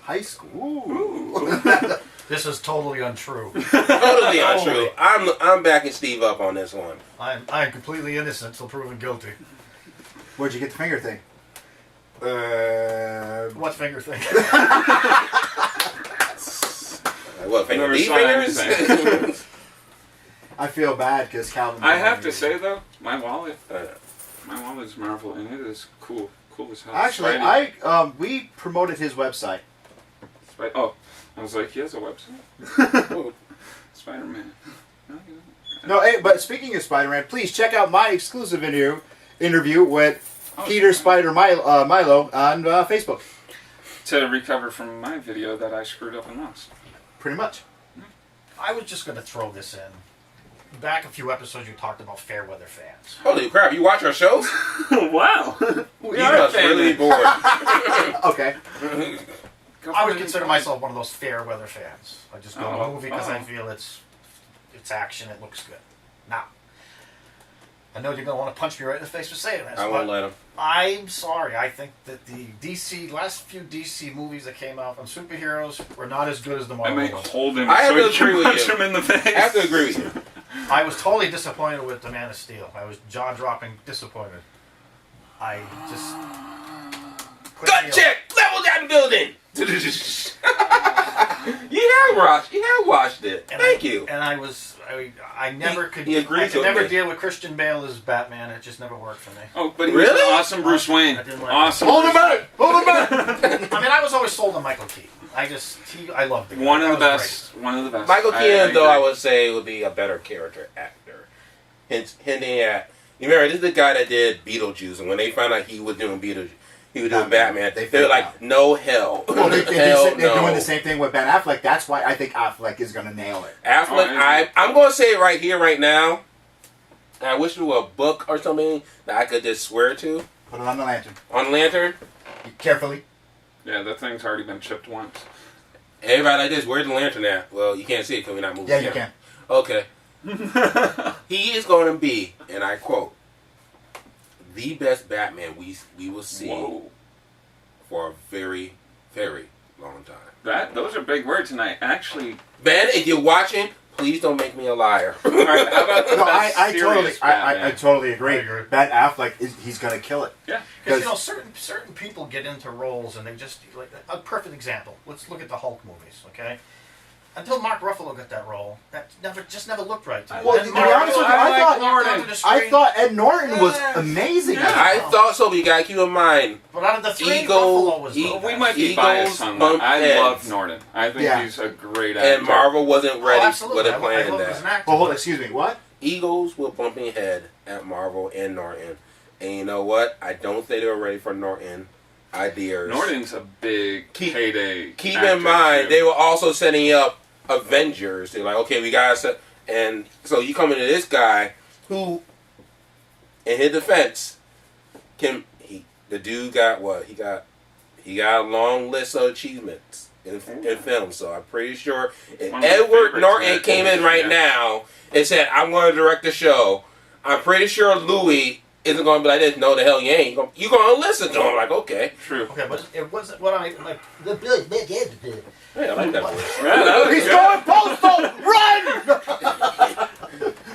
High school. Ooh. This is totally untrue. Totally untrue. I'm backing Steve up on this one. I'm completely innocent till proven guilty. Where'd you get the finger thing? What finger thing? Like, what, finger? Never These saw fingers? anything. I feel bad because Calvin. I have to say though, my wallet's Marvel, and it is cool as hell. Actually, Spidey. we promoted his website. Oh, I was like, he has a website. Spider-Man. No, he doesn't. No, but speaking of Spider-Man, please check out my exclusive interview with Peter Spider Milo on Facebook. To recover from my video that I screwed up and lost. Pretty much. I was just going to throw this in. Back a few episodes, you talked about Fairweather fans. Holy crap, you watch our shows? Wow. You must really be bored. Okay. I would consider myself one of those Fairweather fans. I just go to a Oh, movie because I oh. feel it's action, it looks good. Now, I know you're going to want to punch me right in the face for saying this, I won't let him. I'm sorry. I think that the last few DC movies that came out on superheroes were not as good as the I Marvel might ones. hold him I have so to you can agree with punch you. him in the face. I have to agree with you. I was totally disappointed with The Man of Steel. I was jaw-dropping disappointed. I just... Gut check! Level down the building! You have watched it. And Thank you. And I never could... he agrees I could with never me. deal with Christian Bale as Batman. It just never worked for me. Oh, but he was Really? an awesome Bruce Wayne. I didn't like Awesome. Hold him back! Hold him back! I mean, I was always sold on Michael Keaton. I loved the guy. One of the That was best. One of the best. Michael Keaton, though, I agree. would say would be a better character actor. Hinting at... You remember, this is the guy that did Beetlejuice, and when they found out he was doing Beetlejuice, he was doing Batman, They they were freaked like, out. no hell. Well, they're Hell no. doing the same thing with Ben Affleck. That's why I think Affleck is going to nail it. Affleck, Oh, I agree. I'm going to say it right here, right now. and I wish there were a book or something that I could just swear to Put it on the lantern. on the lantern. Carefully. Yeah, the thing's already been chipped once. Everybody like this, where's the lantern at? Well, you can't see it because we're not moving. Yeah, you camera. can. Okay. He is going to be, and I quote, the best Batman we will see Whoa. for a very, very long time. Those are big words, and I actually... Ben, if you're watching, please don't make me a liar. All right, how about the No, best I totally, serious Batman? I totally agree. I agree. Ben Affleck, he's gonna kill it. Yeah. Because certain people get into roles and they just like a perfect example. Let's look at the Hulk movies, okay? Until Mark Ruffalo got that role, that never looked right to me. Well, Then to be Mark honest with you, Ruffalo I thought- walked onto the I screen, thought Ed Norton was Yes. amazing. Yeah. I thought so, but you gotta keep in mind, but out of the three, Eagle- Ruffalo was the Eagle- best. We might be Eagles biased on that. bump I heads. love Norton. I think Yeah. he's a great actor. and Marvel wasn't Oh, ready absolutely. with I a plan love him that. as an actor. Well, hold on, excuse me. What? Eagles were bumping head at Marvel and Norton. And you know what? I don't think they were ready for Norton ideas. Norton's a big payday. Keep actor, in mind, too. they were also setting up Avengers. They're like, okay, we got to... And so you come into this guy who, in his defense, the dude got what? He got a long list of achievements in film. So I'm pretty sure if One of my Edward favorites, Norton yeah. came in right Yeah. now and said, I'm going to direct the show, I'm pretty sure Louis isn't going to be like this. No, the hell you ain't. You're going to listen to him. Like, okay. True. Okay, but it wasn't what I like. Hey, I like that voice. Yeah, that was He's good. going postal! Run!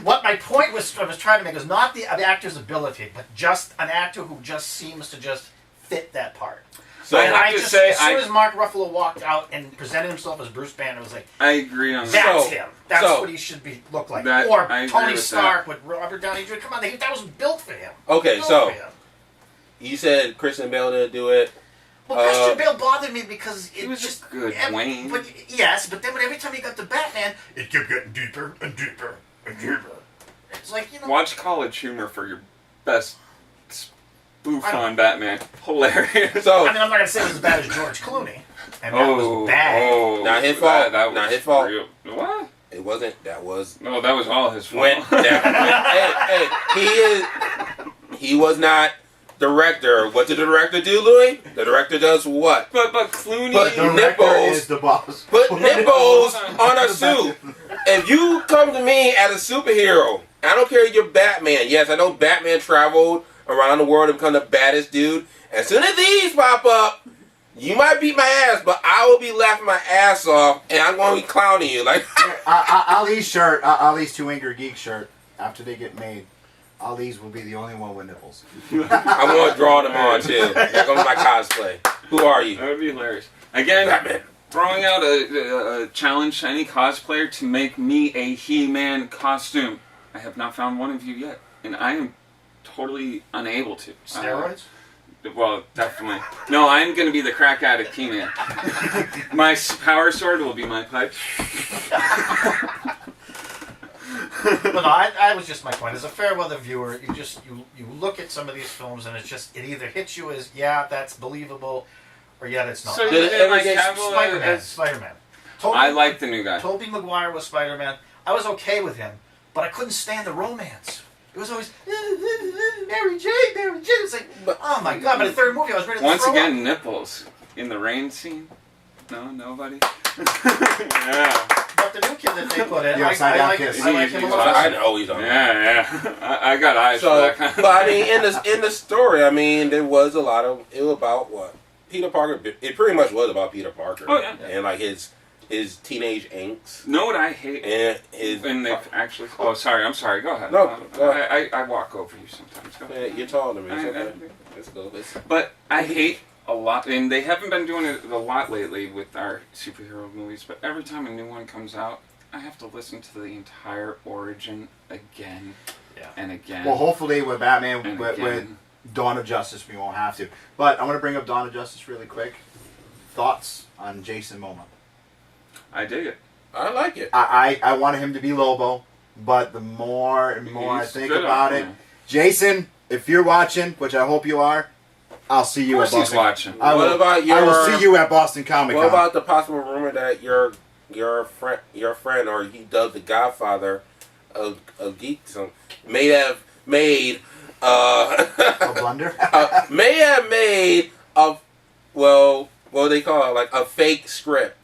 What my point was, I was trying to make, is not the actor's ability, but just an actor who just seems to just fit that part. So, I And have to just, say, as soon as Mark Ruffalo walked out and presented himself as Bruce Banner, I was like, I agree on that. that's So- him. That's so- what he should look like. That- Or I agree Tony with Stark with Robert Downey Jr. Come on, that was built for him. okay, Built so for him. you said Christian Bale didn't do it. Well, Christian Bale bothered me because it He was just a good Wayne. But yes, but then every time he got to Batman, it kept getting deeper and deeper and deeper. It's like, you know, Watch College Humor for your best spoof I don't- on Batman. Hilarious. So, I mean, I'm not gonna say it was as bad as George Clooney, and that was bad. Oh, Not his fault. That was Not his fault. real. What? it wasn't. That was No, that was all his fault. when. He was not director. What did the director do, Louis? The director does what? but Clooney. But The director nipples. is the boss. Put nipples on a suit. If you come to me as a superhero, I don't care if you're Batman. Yes, I know Batman traveled around the world and become the baddest dude. As soon as these pop up, you might beat my ass, but I will be laughing my ass off, and I'm going to be clowning you. Like, Ali's shirt, Ali's two Angry Geeks shirt, after they get made, Ali's will be the only one with nipples. I'm going to draw them on, too. That comes my cosplay. Who are you? That would be hilarious. Again, Batman. throwing out a challenge to any cosplayer to make me a He-Man costume. I have not found one of you yet, and I am totally unable to. Steroids? Well, definitely. No, I'm going to be the crack addict He-Man. My power sword will be my pipe. But no, I was just my point. As a fair weather viewer, you look at some of these films and it either hits you as that's believable, or it's not. So you Did it didn't ever like get Cavill Spider-Man. as... Spider-Man. I like the new guy. Tobey Maguire was Spider-Man. I was okay with him, but I couldn't stand the romance. It was always Mary Jane, Mary Jane. It's like, oh my god! By the third movie, I was ready to Once throw again, up. nipples. In the rain scene? No, nobody? Yeah. But the new kid that they put in, The upside down kiss. I like him a He's lot. I know he's on Yeah. I got eyes for So, that kind of but I mean, in the story, I mean, there was a lot of it was about what Peter Parker. It pretty much was about Peter Parker. Oh, yeah. And like his teenage angst Know what I hate? and his. When they actually... Oh, sorry. I'm sorry. Go ahead. No, go ahead. I walk over you sometimes. Go ahead. Man, you're taller than me. It's I- okay. Let's go. But I hate a lot, and they haven't been doing it a lot lately with our superhero movies, but every time a new one comes out, I have to listen to the entire origin again and again. Well, hopefully with Batman, and with again. Dawn of Justice, we won't have to. But I'm going to bring up Dawn of Justice really quick. Thoughts on Jason Momoa? I dig it. I like it. I wanted him to be Lobo, but the more and more He's I think good about on it, him. Jason, if you're watching, which I hope you are, I'll see you Of at course he's Boston. watching. I What will, about I will your- see you at Boston Comic Con. What about the possible rumor that your friend, or he dubbed the Godfather, a geek may have made A blunder. may have made a what do they call it, like a fake script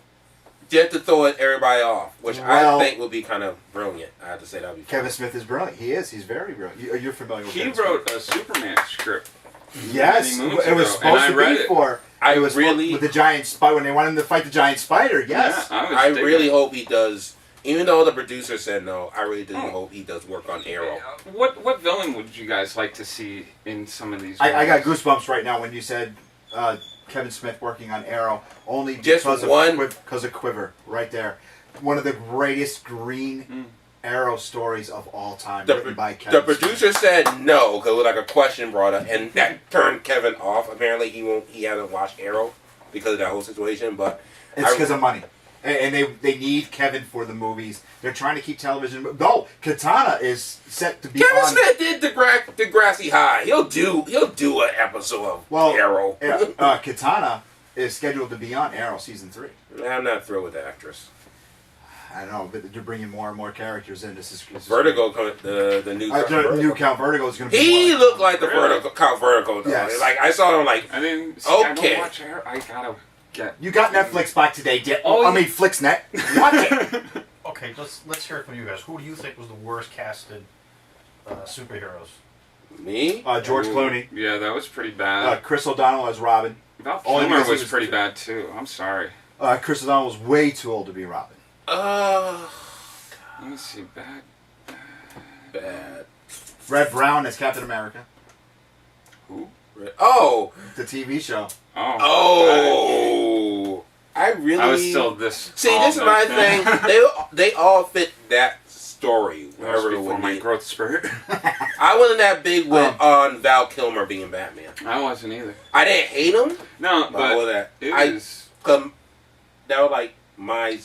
just to throw everybody off, which I think would be kind of brilliant. I have to say that. Kevin Smith is brilliant. He is. He's very brilliant. You're familiar with He Kevin wrote Smith. a Superman script. Yes, many moons it was ago, supposed and to I read be it. for. I It was really- with the giant spider when they wanted him to fight the giant spider. Yes. Yeah, I was really digging. hope he does. Even though the producer said no, I really do hope he does work on Arrow. What villain would you guys like to see in some of these? I got roles? goosebumps right now when you said Kevin Smith working on Arrow. Only Just because one- because of Quiver right there. One of the greatest green Arrow stories of all time, written by Kevin The producer said no because it was like a question brought up, and that turned Kevin off. Apparently, he hasn't watched Arrow because of that whole situation. But It's because of money. And they need Kevin for the movies. They're trying to keep television. No, Katana is set to be Kevin on. Smith did Degrassi High. He'll do an episode of Arrow. Yeah, Katana is scheduled to be on Arrow season 3. I'm not thrilled with the actress. I don't know, but they're bringing more and more characters in. This is Vertigo, the new Vertigo. new Count Vertigo is going to be. He more looked like the Really? Count Vertigo. Though. Yes. Like I saw him like I didn't. Okay. I don't watch Arrow. I gotta get. You got Netflix back today, Oh, I mean Flixnet. Watch it. Okay, let's hear it from you guys. Who do you think was the worst casted superheroes? me. George Clooney, Yeah, that was pretty bad. Chris O'Donnell as Robin. Val only Kilmer because he was was- pretty bad too. I'm sorry. Chris O'Donnell was way too old to be Robin. Let me see. Bad. Red Brown as Captain America, Who? Oh. the TV show. Oh. I really. I was still this. See, tall this is my back then. thing. They all fit that story. That was Wherever it before would my be. growth spurt. I wasn't that big with on Val Kilmer being Batman. I wasn't either. I didn't hate him. No, But but that it I was. that was like my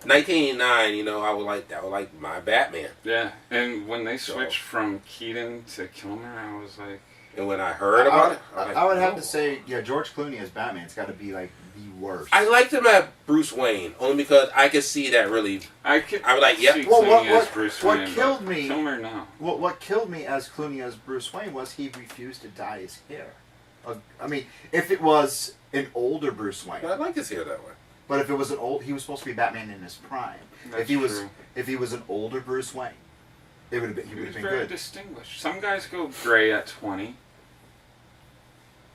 1989. You know, I was like that was like my Batman. Yeah, and when they switched from Keaton to Kilmer, I was like, And when I heard about it, I was like, I would have "Oh." to say, yeah, George Clooney as Batman's got to be like the worst. I liked him as Bruce Wayne only because I could see that really. I was like, yep. see Well, Clooney what- as Bruce what Wayne, killed but me- Kilmer, no. What killed me as Clooney as Bruce Wayne was he refused to dye his hair. I mean, if it was an older Bruce Wayne, But I like his hair that way. but if it was he was supposed to be Batman in his prime. That's if he was true. if he was an older Bruce Wayne, he would have He been was very good. distinguished. Some guys go gray at 20.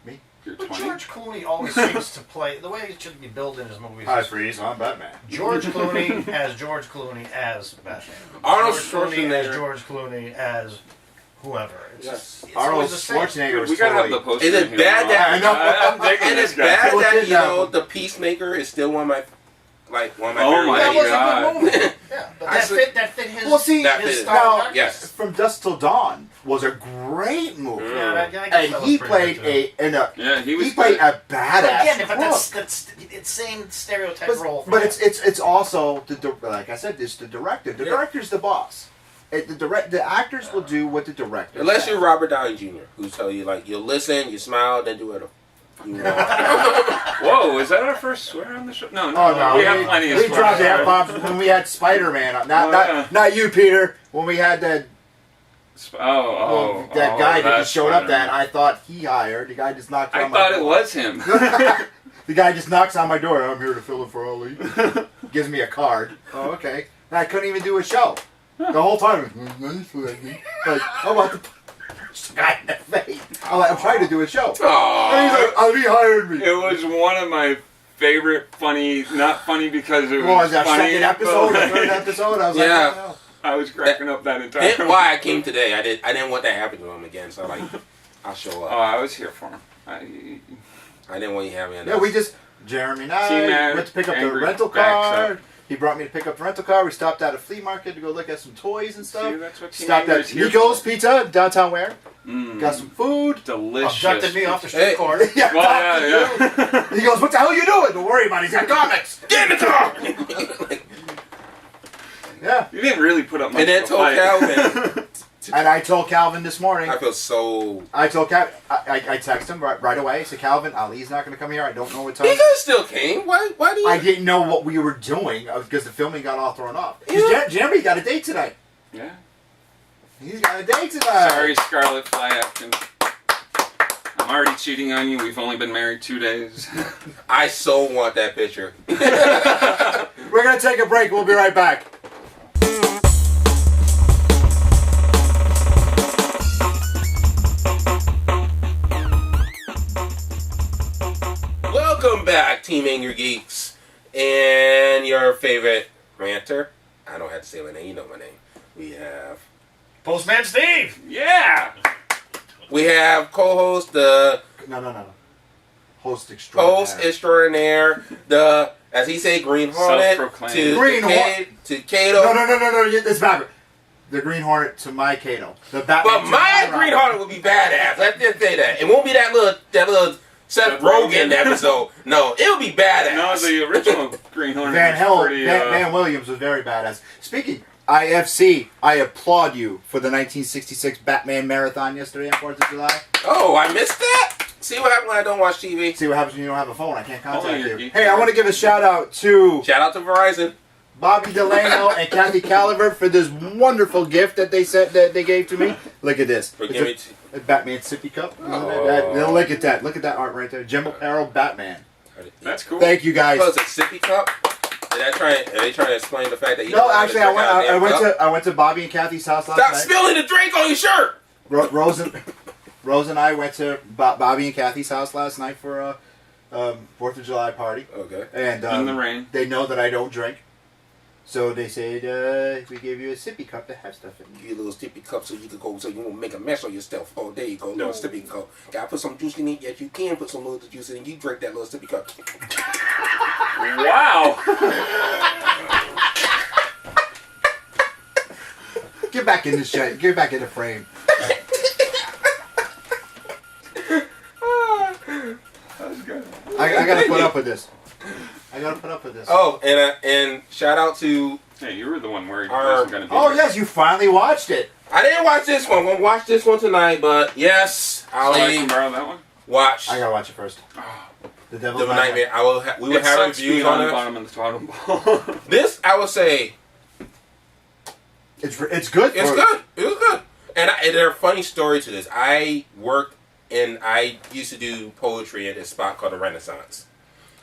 Me? You're But 20. George Clooney always seems to play the way it should be built in his movies. Hi, is Freeze. I'm Batman. George Clooney as George Clooney as Batman. Arnold George Clooney as Schwarzenegger. George Clooney as whoever. It's Yes. just, it's Arnold always the same. Schwarzenegger was We gotta have totally. the poster. Is it in here. bad that- I know. I'm digging And this it's guy. bad People that did you know that. the Peacemaker is still one of my Oh favorite. my That was God. a good movie. Yeah, but Actually- that fit his. Well, see, That his fit- style. now, Yes. From Dusk Till Dawn was a great movie, Yeah, I guess and that he was pretty played good, too. Yeah, he was he played good. a But badass again, but crook. that's it's same stereotype role. But it's also like I said, it's the director. The Yeah. director's the boss. The actors will do what the director. Unless says. you're Robert Downey Jr., who tell you like you'll listen, you smile, then do it. You know. Whoa, is that our first swear on the show? No, Oh no, we have plenty of we swears. dropped the F-bombs when we had Spider-Man. Not you, Peter. When we had that that guy that that's just showed up, Spider-Man. that I thought he hired. The guy just knocked I on my thought it door. was him. The guy just knocks on my door. I'm here to fill in for Ali. Gives me a card. Oh, okay. And I couldn't even do a show. The whole time. Like, I want to punch the guy in the face. I'm trying to do a show. And he's Aww. like, Ali hired me. It was one of my favorite funny, not funny because it was What was that, funny. second episode but or third episode? I was Yeah. like, oh, I was cracking up that entire That's time. why I came today. I didn't want that to happen to him again. So like, I'll show Oh, up. I was here for him. I didn't want you having. yeah, we just, Jeremy and I T-Man, went to pick up the Angry rental backs car. up. He brought me to pick up the rental car. We stopped at a flea market to go look at some toys and stuff. See, that's what Stopped at teenagers here Nico's for. Pizza, downtown Ware. Mm, Got some food. delicious. abducted me off the street Hey. corner. Yeah, Well, talked to yeah, you. He goes, what the hell are you doing? Don't worry about it. He's got comics. Get in the car. Yeah. You didn't really put up much And then of a told fight. Calvin. And I told Calvin this morning. I feel so. I told Calvin. I texted him right away. I said, Calvin, Ali's not going to come here. I don't know what He time. could have still came. Why do you? I didn't know what we were doing because the filming got all thrown off. Yeah. Jeremy got a date tonight. Yeah. He's got a date tonight. Sorry, Scarlett Fly Atkins. I'm already cheating on you. We've only been married 2 days. I so want that picture. We're going to take a break. We'll be right back. Welcome back, Team Angry Geeks. And your favorite ranter. I don't have to say my name. You know my name. We have... Postman Steve! Yeah! We have co-host, the... No. Host extraordinaire. Host extraordinaire, the, as he say, Green Hornet Self-proclaimed. to Green Hornet. To Kato. No. It's backward. The Green Hornet to my Kato. The Batman But to my Robin. Green Hornet will be badass. Let's just say that. It won't be that little Seth Rogen episode. No, it'll be badass. No, the original Green Hornet Van was Hell, pretty... Van Williams was very badass. Speaking, IFC, I applaud you for the 1966 Batman marathon yesterday on 4th of July. Oh, I missed that? See what happens when I don't watch TV? See what happens when you don't have a phone. I can't contact you're you. geeky. Hey, I want to give a shout out to Shout out to Verizon. Bobby Delano and Kathy Calvert for this wonderful gift that they said that they gave to me. Look at this. It's a Batman sippy cup. Oh. Look at that. Look at that art right there. Jim Apparel Batman. That's cool. Thank you guys. Oh, it's a sippy cup? Are they trying to explain the fact that you No, don't know how to actually, drink out of a damn cup? I went to Bobby and Kathy's house last Stop night. spilling the drink on your shirt! Rose and I went to Bobby and Kathy's house last night for a 4th of July party. Okay. And In the rain. they know that I don't drink. So they said, we gave you a sippy cup to have stuff in. Give you a little sippy cup so you can go, so you won't make a mess of yourself. Oh, there you go, little sippy cup. Gotta put some juice in it. Yes, you can put some little juice in it. You drink that little sippy cup. Wow! Get back in the shit. Get back in the frame. That's good. I gotta put up with this. Oh, and shout out to... Hey, you were the one worried it Our- wasn't going to be Oh there. yes, you finally watched it. I didn't watch this one. We'll watch this one tonight, but yes, So I can Ali, borrow that one? watch I gotta watch it first. The Devil's Devil Nightmare. We will It have sucks reviews being on the it. bottom of the totem pole. This, I would say, It's good. it's good. It was good. And there's a funny story to this. I used to do poetry at this spot called the Renaissance.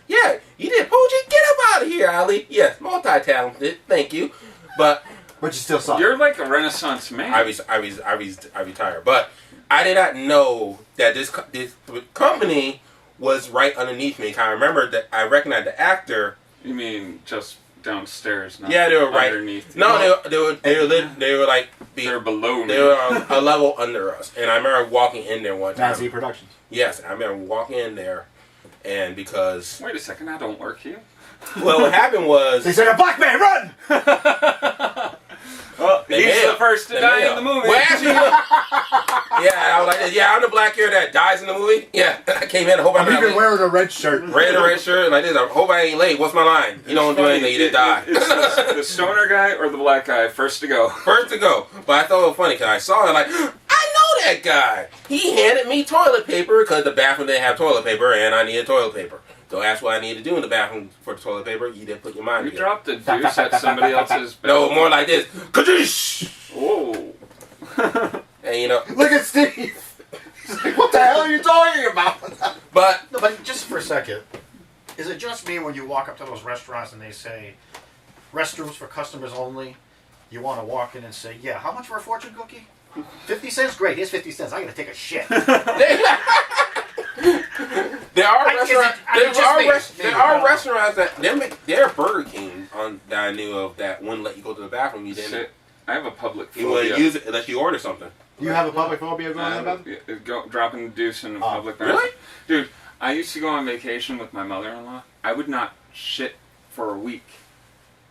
Yeah, you did poetry? Get up out of here, Ali. Yes, multi-talented. Thank you. But But you still saw it. You're like a Renaissance man. I retired. But I did not know that this company was right underneath me. I remember that I recognized the actor. You mean just downstairs, not Yeah, they were right underneath? No, they were like They're below me. they were a level under us. And I remember walking in there one time. Nazi Productions. Yes, I remember walking in there, and because Wait a second, I don't work here. well, what happened was They said, "A black man, run!" Well, They he's may the first to They die may in the movie. Well, actually, yeah, I was like, yeah, I'm the black hair that dies in the movie. Yeah, I came in. I hope I'm I'm not even late. wearing a red shirt. Red shirt like this. I hope I ain't late. What's my line? You don't do anything, you didn't die. It's the stoner guy or the black guy, first to go. First to go. But I thought it was funny because I saw it like, I know that guy. He handed me toilet paper because the bathroom didn't have toilet paper and I needed toilet paper. Don't ask what I needed to do in the bathroom for the toilet paper. You didn't put your mind You together. dropped a deuce at somebody else's bed. No, more like this. Kadoosh! Whoa. And you know, Look at Steve. He's like, what the hell are you talking about? but No, but just for a second, is it just me when you walk up to those restaurants and they say, restrooms for customers only, you want to walk in and say, yeah, how much for a fortune cookie? 50 cents? Great, here's 50 cents. I got to take a shit. there are I- is it- restaurants. I mean, just me. There are restaurants that there are Burger King on that I knew of that wouldn't let you go to the bathroom. You didn't. Shit. I have a public You wouldn't phobia. use it unless you order something. You have a public phobia going on about it? Dropping the deuce in a public really? bathroom. Dude, I used to go on vacation with my mother-in-law. I would not shit for a week.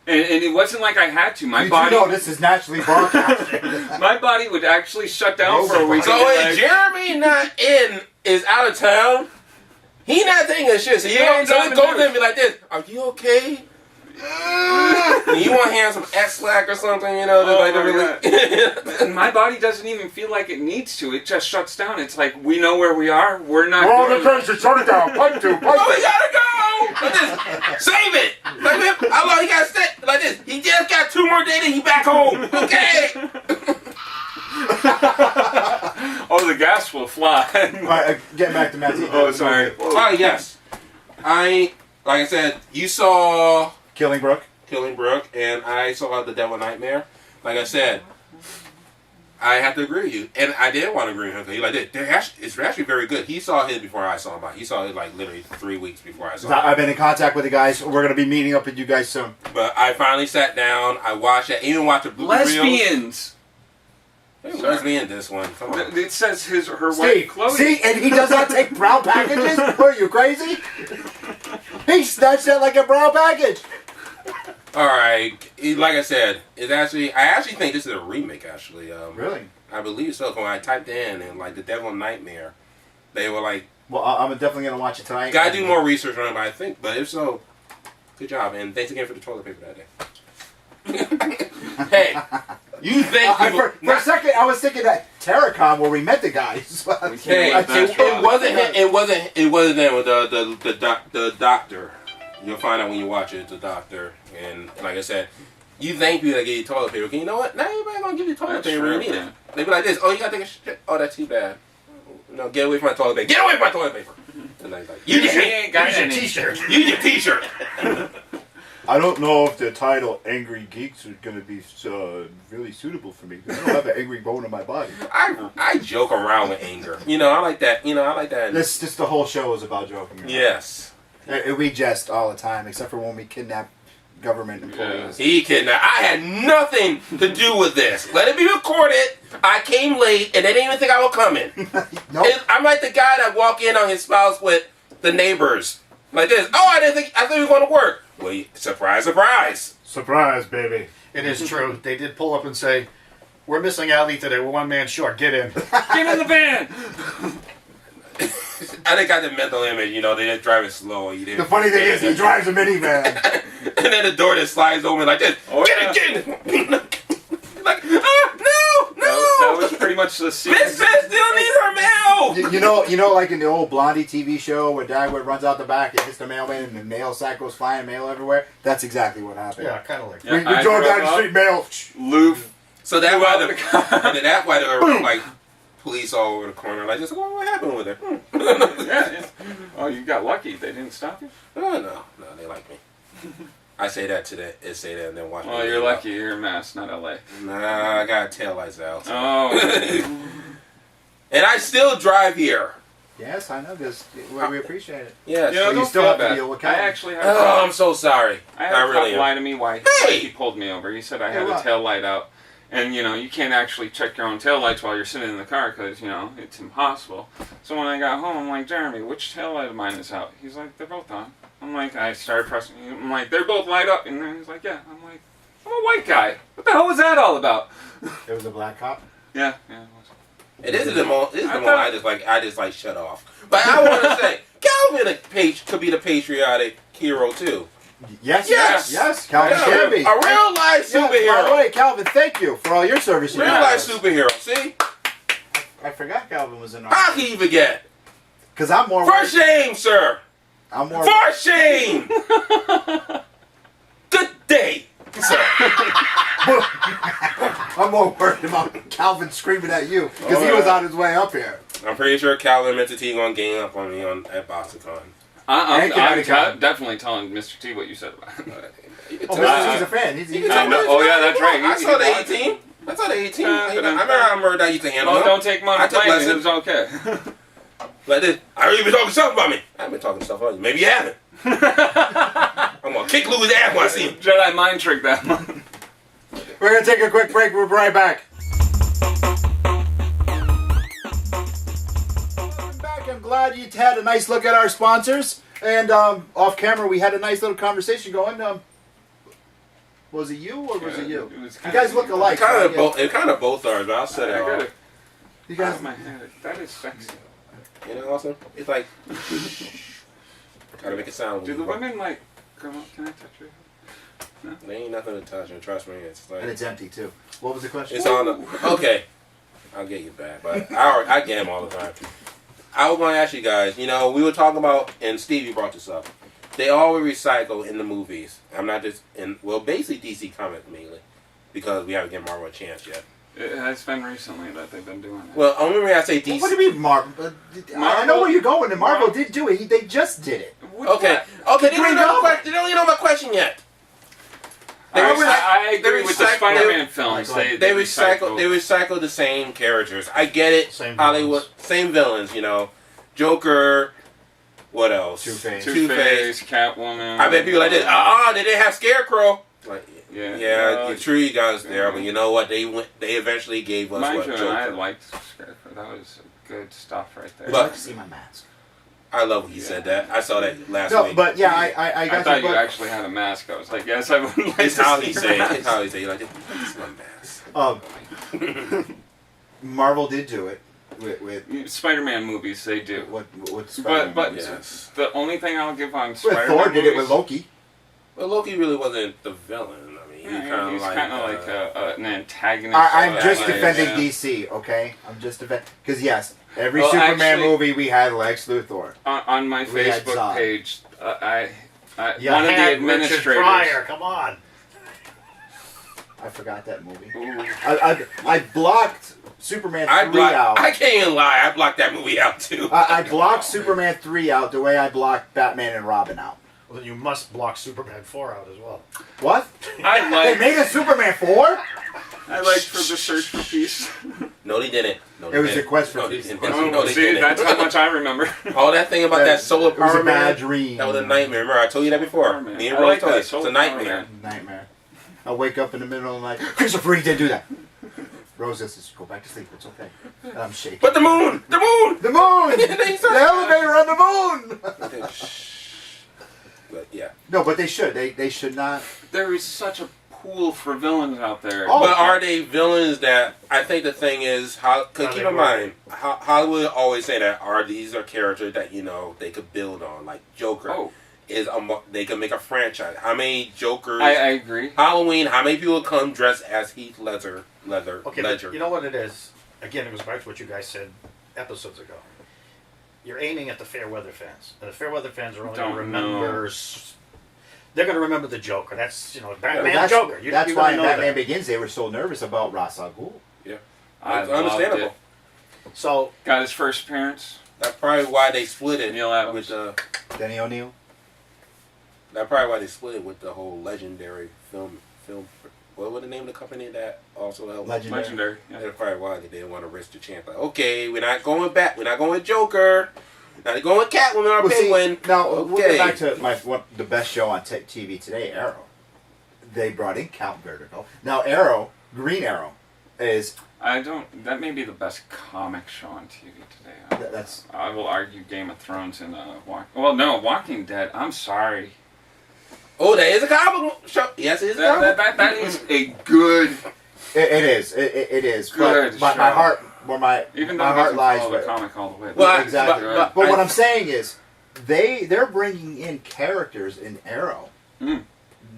And it wasn't like I had to. My You body, do know this is naturally broadcasted. my body would actually shut down for a week. So and get if like- Jeremy not in is out of town, he not taking a shit. So you Yeah, so he's he goes on in and be like this. Are you okay? And you want to hand some X-Lack or something, you know? Oh like my really. And my body doesn't even feel like it needs to. It just shuts down. It's like, we know where we are. We're not We're on the doing- crazy, shut it down. Pipe two, Oh, we gotta go! Like this. Save it. Like this. How long he got to stay? Like this. He just got 2 more days and he back home. Okay. Oh, the gas will fly. Alright, getting back to Matt. Oh, sorry. Oh, yes. Like I said, you saw Killing Brooke. Killing Brooke, and I saw The Devil Nightmare. Like I said, I have to agree with you. And I did want to agree with him. He like, it's actually very good. He saw his before I saw mine. He saw it like literally 3 weeks before I saw it. I've been in contact with the guys. We're going to be meeting up with you guys soon. But I finally sat down. I watched it. Even watched the blooper reels. Lesbians. Hey, lesbian this one. Come on. It says her wife See, Chloe. see, and he does not take brown packages? Are you crazy? He snatched that like a brown package. Alright. Like I said, I actually think this is a remake, actually. Really? I believe so. When I typed in and like The Devil Nightmare, they were like, Well, I'm definitely going to watch it tonight. gotta do more research on it, but if so, good job, and thanks again for the toilet paper that day. Hey, you think For a second, I was thinking that Terracon where we met the guys. Hey, it wasn't them. The doctor. You'll find out when you watch it. It's the doctor, and like I said, you thank people that give you toilet paper. You know what? Not everybody gonna give you toilet paper when you need it. They be like this. Oh, you gotta take a shit. Oh, that's too bad. No, get away from my toilet paper. Get away from my toilet paper. And like, He ain't got Use your any. t-shirt. use your t-shirt. I don't know if the title Angry Geeks is going to be really suitable for me. I don't have an angry bone in my body. I joke around with anger. I like that. I like that. This the whole show is about joking around. Yes. We jest all the time, except for when we kidnap government employees. He kidnapped. I had nothing to do with this. Let it be recorded. I came late, and they didn't even think I was coming. Nope. I'm like the guy that walk in on his spouse with the neighbors. Like this. Oh, I thought we were going to work. Well, surprise, surprise. Surprise, baby. It is true. They did pull up and say, "We're missing Ali today. We're 1 man short. Get in." Get in the van. I think I got the mental image, they just drive it slow. The funny thing is, he drives a minivan. And then the door just slides open like this. Oh, Get in! Like, no! That was pretty much the scene. Miss Finn still needs her mail! You know, like in the old Blondie TV show where Dagwood runs out the back and hits the mailman and the mail sack goes flying, mail everywhere? That's exactly what happened. Yeah, kind of like. Yeah. We drove down the street, mail. Loof. So that's why there were like police all over the corner, like just what happened with her? Yeah. Oh, you got lucky. They didn't stop you. No, they like me. I say that and then watch. Oh, you're lucky. You're in Mass, not LA. Nah, I got tail lights out. So. Oh. And I still drive here. Yes, I know this. We appreciate it. Yes. You know, you don't still feel have to bad. deal with I Calvin. actually have. Oh, I'm so sorry. I had a really cop lie to me why Hey! he pulled me over. He said I Hey, had what? a tail light out. And, you can't actually check your own tail lights while you're sitting in the car because, it's impossible. So when I got home, I'm like, Jeremy, which tail light of mine is out? He's like, they're both on. I'm like, I started pressing. I'm like, they're both light up. And then he's like, yeah. I'm like, I'm a white guy. What the hell was that all about? It was a black cop. Yeah. It is the moment I just like shut off. But I want to say, Calvin could be the patriotic hero too. Yes. Yeah. Calvin can be. A real life By the superhero. way, Calvin, thank you for all your service. Real life superhero. See, I forgot Calvin was in our. how can you forget? Because I'm more. For shame, sir. I'm more. For shame. Good day, sir. I'm more worried about Calvin screaming at you because he was on his way up here. I'm pretty sure Calvin Mr. T gonna gang up on me at BoxerCon. I'm Connecticut. definitely telling Mr. T what you said about him. Oh, Mr. T's a fan. He's Oh, yeah, that's right. I saw the 18. I saw the 18. I remember that used to handle Oh, him. don't take money I took playing. It lessons. was okay. Like this. I heard you been talking stuff about me. I haven't been talking stuff about you. Maybe you haven't. I'm gonna kick Lou's ass when I see him. Jedi mind trick that one. We're going to take a quick break. We'll be right back. Welcome back. I'm glad you had a nice look at our sponsors. And off camera, we had a nice little conversation going. Was it you or was it you? It was You guys look alike. It kind of both are, but I'll set I it got off. it. You guys, My head. That is sexy. Also, it's like gotta make it sound. Do the women like, girl, can I touch you? There ain't nothing to touch, and trust me, it's like and it's empty too. What was the question? it's on the. Okay, I'll get you back, but I get him all the time. I was going to ask you guys. We were talking about, and Stevie brought this up. they all recycle in the movies. I'm not just in basically DC Comics mainly because we haven't given Marvel a chance yet. It has been recently that they've been doing it. Well, only reason I say DC. Well, what do you mean, Marvel? I know where you're going. And Marvel did do it. They just did it. Okay. They don't even know my question yet. I agree with the Spider-Man films. They recycle the same characters. I get it. Same Hollywood, villains. same villains. You know, Joker. What else? Two-Face, Catwoman. I bet people like this. They didn't have Scarecrow. Like, yeah. True, you guys there, but you know what? They eventually gave us Mind what you, Joker. I liked Scarecrow. That was good stuff right there. I'd But- like to see my mask. I love when he said that. I saw that last No, week. but yeah, I I got thought you. you actually had a mask. I was like, yes, I would like It's to how see he say that. it. It's how he say it. Like, this is my mask. Marvel did do it with Spider-Man movies, they do. what Spider-Man But movies. Yes. the only thing I'll give on With Spider-Man Thor did it movies- with Loki. Well, Loki really wasn't the villain. I mean, Yeah, he's kind of like an antagonist. I'm of just that, defending yeah. DC, okay? I'm just defending because yes, every Well, Superman actually- movie we had Lex Luthor. On my We had Facebook Zod. page, I You one of the had Richard administrators. Pryor, come on. I forgot that movie. Ooh. I blocked Superman 3 out. I can't even lie. I blocked that movie out too. I blocked Superman 3 out the way I blocked Batman and Robin out. Well, then you must block Superman 4 out as well. What? I They like made a Superman 4? I like For the Search for Peace. No, they didn't. It was a quest for peace. No, they See, didn't. that's how much I remember. All that thing about that solar It was power a bad man. dream. That was a nightmare. Remember, I told you that before. Power Man. Me and I Rose like told you. that It's Solar a Power nightmare. Man. Nightmare. I wake up in the middle of the night. Christopher, he didn't do that. Rose says, go back to sleep. It's okay. And I'm shaking. But the moon! The moon! The moon! They The elevator on the moon! But yeah. No, but they should. They should not. There is such a pool for villains out there. Oh. But are they villains that? I think the thing is, cause No, keep they in mind, Hollywood always say that these are characters that they could build on, like Joker. Oh, They could make a franchise. How many Jokers? I agree. Halloween. How many people come dressed as Heath Ledger? Okay, Ledger. but you know what it is? Again, it goes back to what you guys said episodes ago. You're aiming at the fair weather fans. And the fair weather fans are only going to Don't remember... They're going to remember the Joker. That's, Batman That's, Joker. that's you're why gonna in know Batman that. Begins they were so nervous about Ra's al Ghul. I It's loved understandable. it. So, Got his first appearance. That's probably why they split it Neil Adams. with Denny O'Neil. That's probably why they split it with the whole legendary film. What was the name of the company that also helped? Legendary. Yeah. That's probably why they didn't want to risk the chance. Like, okay, we're not going back. We're not going with Joker. Not going with Catwoman or Penguin. Now we'll Okay. get back to the best show on TV today, Arrow. They brought in Count Vertigo. Now Arrow, Green Arrow, is That may be the best comic show on TV today. that's I will argue Game of Thrones and Walking Dead. I'm sorry. Oh, that is a comic book show. Yes, it is a comic book. That is a good. it is it is. Good but my show. heart, where my Even though my it heart doesn't lies follow the with. comic all the way. Well, Exactly. but What I'm saying is, they're bringing in characters in Arrow Mm.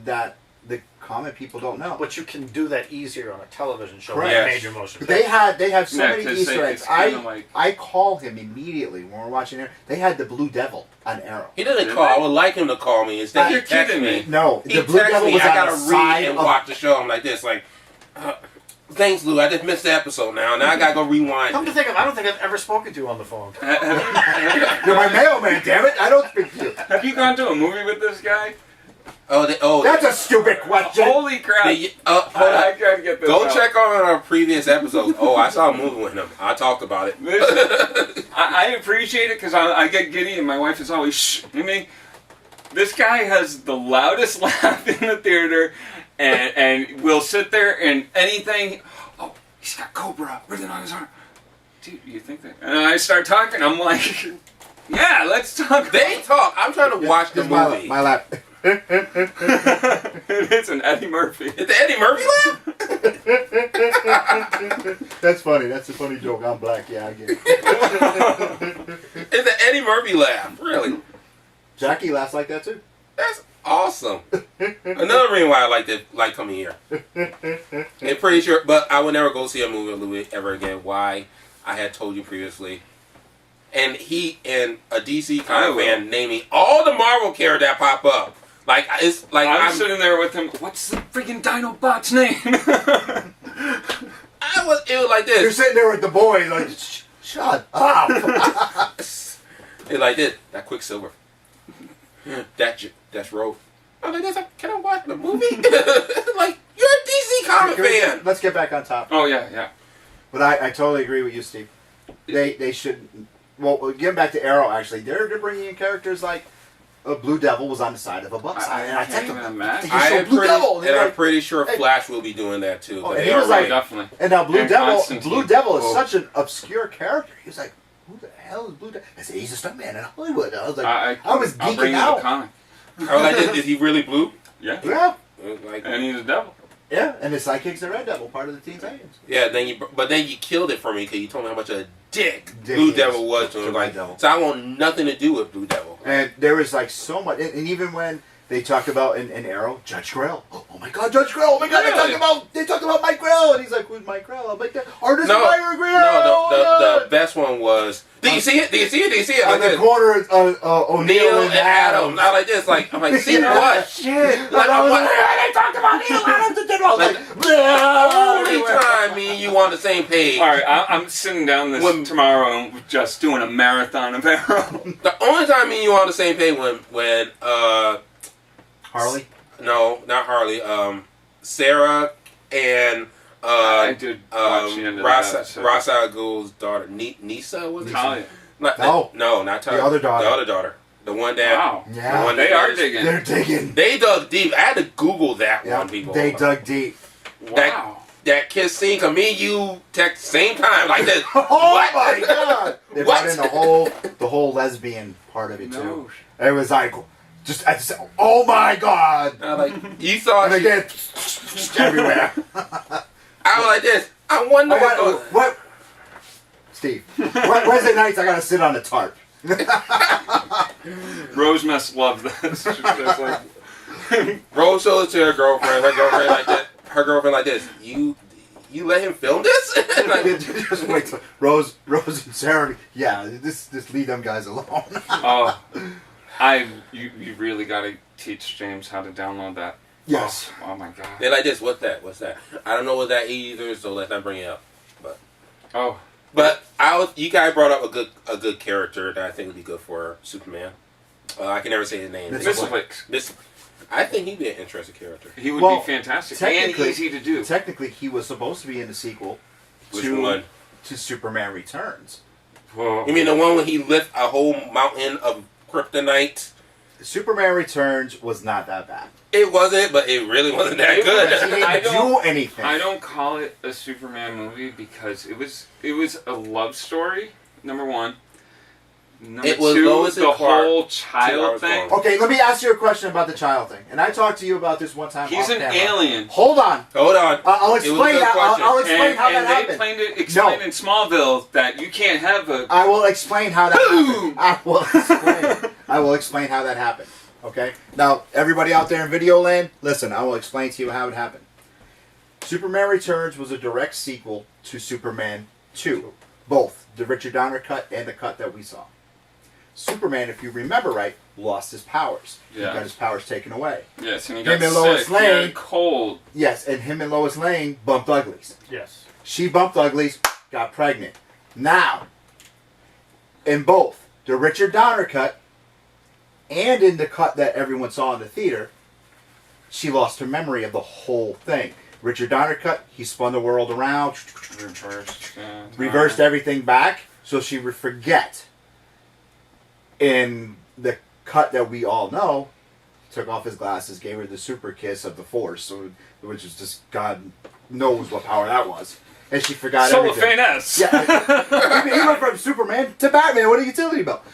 that the comic people don't know. but you can do that easier on a television show Correct. with Yes. major motion. They have so Yeah, many 'cause Easter it's eggs. kinda like- I call him immediately when we're watching Arrow. They had the Blue Devil on Arrow. He doesn't Did call. they? I would like him to call me instead. You're He texts kidding me. No, He the Blue texts Devil me. was I on gotta the read side and of watch the show. I'm like this, like. Thanks, Lou. I just missed the episode now. Now I gotta go rewind. Come to think of it, I don't think I've ever spoken to you on the phone. You're my mailman, damn it! I don't speak to you. Have you gone to a movie with this guy? That's a stupid question. Holy crap! Hold I on. gotta get this Go out. check on our previous episodes. Oh, I saw a movie with him. I talked about it. Listen, I appreciate it because I get giddy and my wife is always shh at me. This guy has the loudest laugh in the theater, and we'll sit there and anything. Oh, he's got Cobra written on his arm. Dude, you think that? And I start talking. I'm like, yeah, let's talk. They talk. I'm trying to watch the Here's movie. my lap. It's an Eddie Murphy. Is the Eddie Murphy laugh? That's funny. That's a funny joke. I'm black. Yeah, I get it. It's the Eddie Murphy laugh. Really? Jackie laughs like that too. That's awesome. Another reason why I like coming here. I'm pretty sure, but I would never go see a movie with Louis ever again. Why? I had told you previously. and he and a DC I comic will. fan naming all the Marvel characters that pop up. Like it's like I'm sitting there with him. What's the freaking Dinobot's name? it was like You're this. sitting there with the boys, like, shut up. It like this. That Quicksilver. That's Rogue. I'm like, can I watch the movie? Like, you're a DC comic fan. Let's get back on top. Oh yeah. But I totally agree with you, Steve. They should. Well, getting back to Arrow, actually, they're bringing in characters like Blue Devil was on the side of a bus. I can't even imagine. I'm pretty sure Flash will be doing that too. Oh, but and they he was already- like- Definitely. And now Blue And Devil Constantine. is such an obscure character. He was like, who the hell is Blue Devil? I said, he's a stuntman in Hollywood. I was like, I was I'll bring geeking you the out. comic. I was like, is he really blue? Yeah. Yeah, Like, And he's a devil. yeah. And his sidekick's the Red Devil, part of the Teen Titans. yeah. But then you killed it for me because you told me how much of a dick Dick Blue is Devil was to to him. Red Like, Devil. so I want nothing to do with Blue Devil. And there was like so much, and even when they talked about in Arrow, Judge Grell. Oh my God, Judge Grell! Oh my God, Really? they talked about Mike Grell, and he's like, who's Mike Grell? I'm like, artist No, Mike Grell. No, the best one was. Did you see it? Did you see it? Did you see it? on Like the this. corner of O'Neill Neil and and Adams. Not like this. Like I'm like, see what? Shit! Like, I was what? they talked about Neil Adams and then I was like, Only time me and you on the same page. All right, I'm sitting down tomorrow and just doing a marathon of Arrow. The only time me and you on the same page when Harley. no, not Harley. Sarah and I did watch the end of that episode. Ra's al Ghul's daughter, Nisa, was it? Talia. No, not Talia. The other daughter. The other daughter. The one that. Wow. Yeah. The one They that are is- digging. They're digging. They dug deep. I had to Google that Yeah, one, people. they dug deep. Wow. That kiss scene, cause me and you text same time like this. Oh What? my God! They What? brought in the whole lesbian part of it too. No. It was like, I just said, oh my God! I was like, you thought And again, everywhere. I was like this. I wonder I got, what? Steve, Wednesday nights I gotta sit on a tarp. Rose must love this. She's just like, Rose showed it to her girlfriend. Her girlfriend like this. Her girlfriend like this. You let him film this? Like, Just wait till Rose and Sarah. Yeah, just leave them guys alone. oh, you really got to teach James how to download that. Yes. Oh my God. they're like this. What's that? I don't know what that either. So let's not bring it up. Oh, But you guys brought up a good character that I think would be good for Superman. I can never say his name. Mistlepix. I think he'd be an interesting character. He would Well, be fantastic and technically- easy to do. Technically, he was supposed to be in the sequel Which one? to Superman Returns. Whoa. You mean the one when he lift a whole mountain of kryptonite? Superman Returns was not that bad. It wasn't, but it really wasn't that He good. I didn't don't- do anything. I don't call it a Superman movie because it was a love story. Number one. Number It was two, Lois and the Clark, whole 2 child hours thing. long. Okay, let me ask you a question about the child thing. And I talked to you about this one time. He's off an camera. alien. Hold on. Hold on. I'll It was a explain good that. question. I'll explain how that and happened. they explained in Smallville that you can't have a. I will explain how that happened. I will explain how that happened. Okay? Now, everybody out there in video land, listen, I will explain to you how it happened. Superman Returns was a direct sequel to Superman 2. Both. The Richard Donner cut and the cut that we saw. Superman, if you remember right, lost his powers. He Yeah. got his powers taken away. Yes, and he got Him and Lois sick. He had Lane- a cold. Yes, and him and Lois Lane bumped uglies. Yes. She bumped uglies, got pregnant. Now, in both the Richard Donner cut and in the cut that everyone saw in the theater, she lost her memory of the whole thing. Richard Donner cut, he spun the world around, reversed everything back, so she would forget. In the cut that we all know, took off his glasses, gave her the super kiss of the Force, so which is just God knows what power that was, and she forgot everything. Cellophane-esque. Yeah, he went from Superman to Batman. What are you telling me about?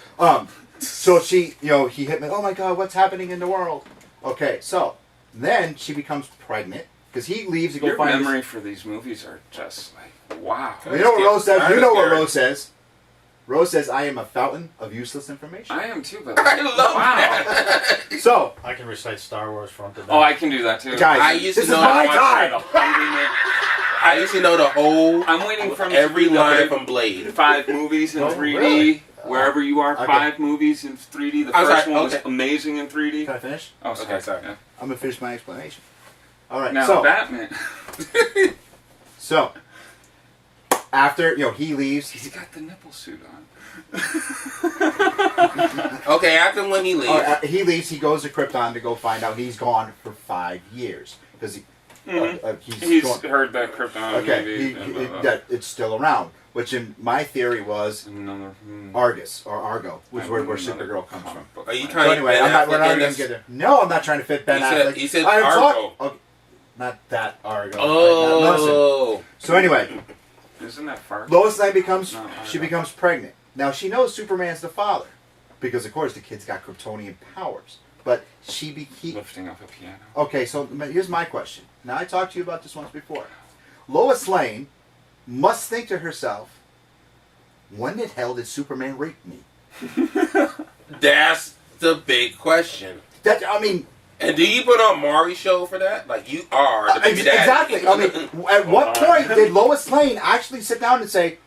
So she, he hit me. Oh my God, what's happening in the world? Okay, so then she becomes pregnant because he leaves to go Your find. memory for these movies are just like wow. You know what Rose says? I'm You know what scared. Rose says? Rose says, "I am a fountain of useless information." I am too, but I love that. So, I can recite Star Wars front to back. oh, I can do that too. guys, I used this to is know my that time. I used to know the whole I'm waiting for him every to do line the from Blade. 5 movies in Oh, 3D. really? Wherever You Are, okay. 5 movies in 3D. The I'm first sorry, one was okay. amazing in 3D. Can I finish? Oh, Okay, sorry. Yeah. I'm gonna finish my explanation. All right. Now, so Batman. so after he leaves. He's got the nipple suit on. Okay, after when he leaves. He leaves. He goes to Krypton to go find out he's gone for 5 years because He's gone. heard that Krypton Okay, maybe. that it's still around. Which in my theory was Argus or Argo, which is where Supergirl comes from. Are you So trying anyway, to we're not even get there. No, I'm not trying to fit Ben Affleck. He said I am Argo. okay, not that Argo. Oh. Listen. So anyway, Isn't that far? Lois Lane becomes No, pregnant. Now she knows Superman's the father because of course the kid's got Kryptonian powers. But Lifting up a piano. Okay, so here's my question. Now I talked to you about this once before. Lois Lane must think to herself, when the hell did Superman rape me? That's the big question. And do you put on Maury's show for that? Like, you are the baby daddy. exactly. At what point did Lois Lane actually sit down and say,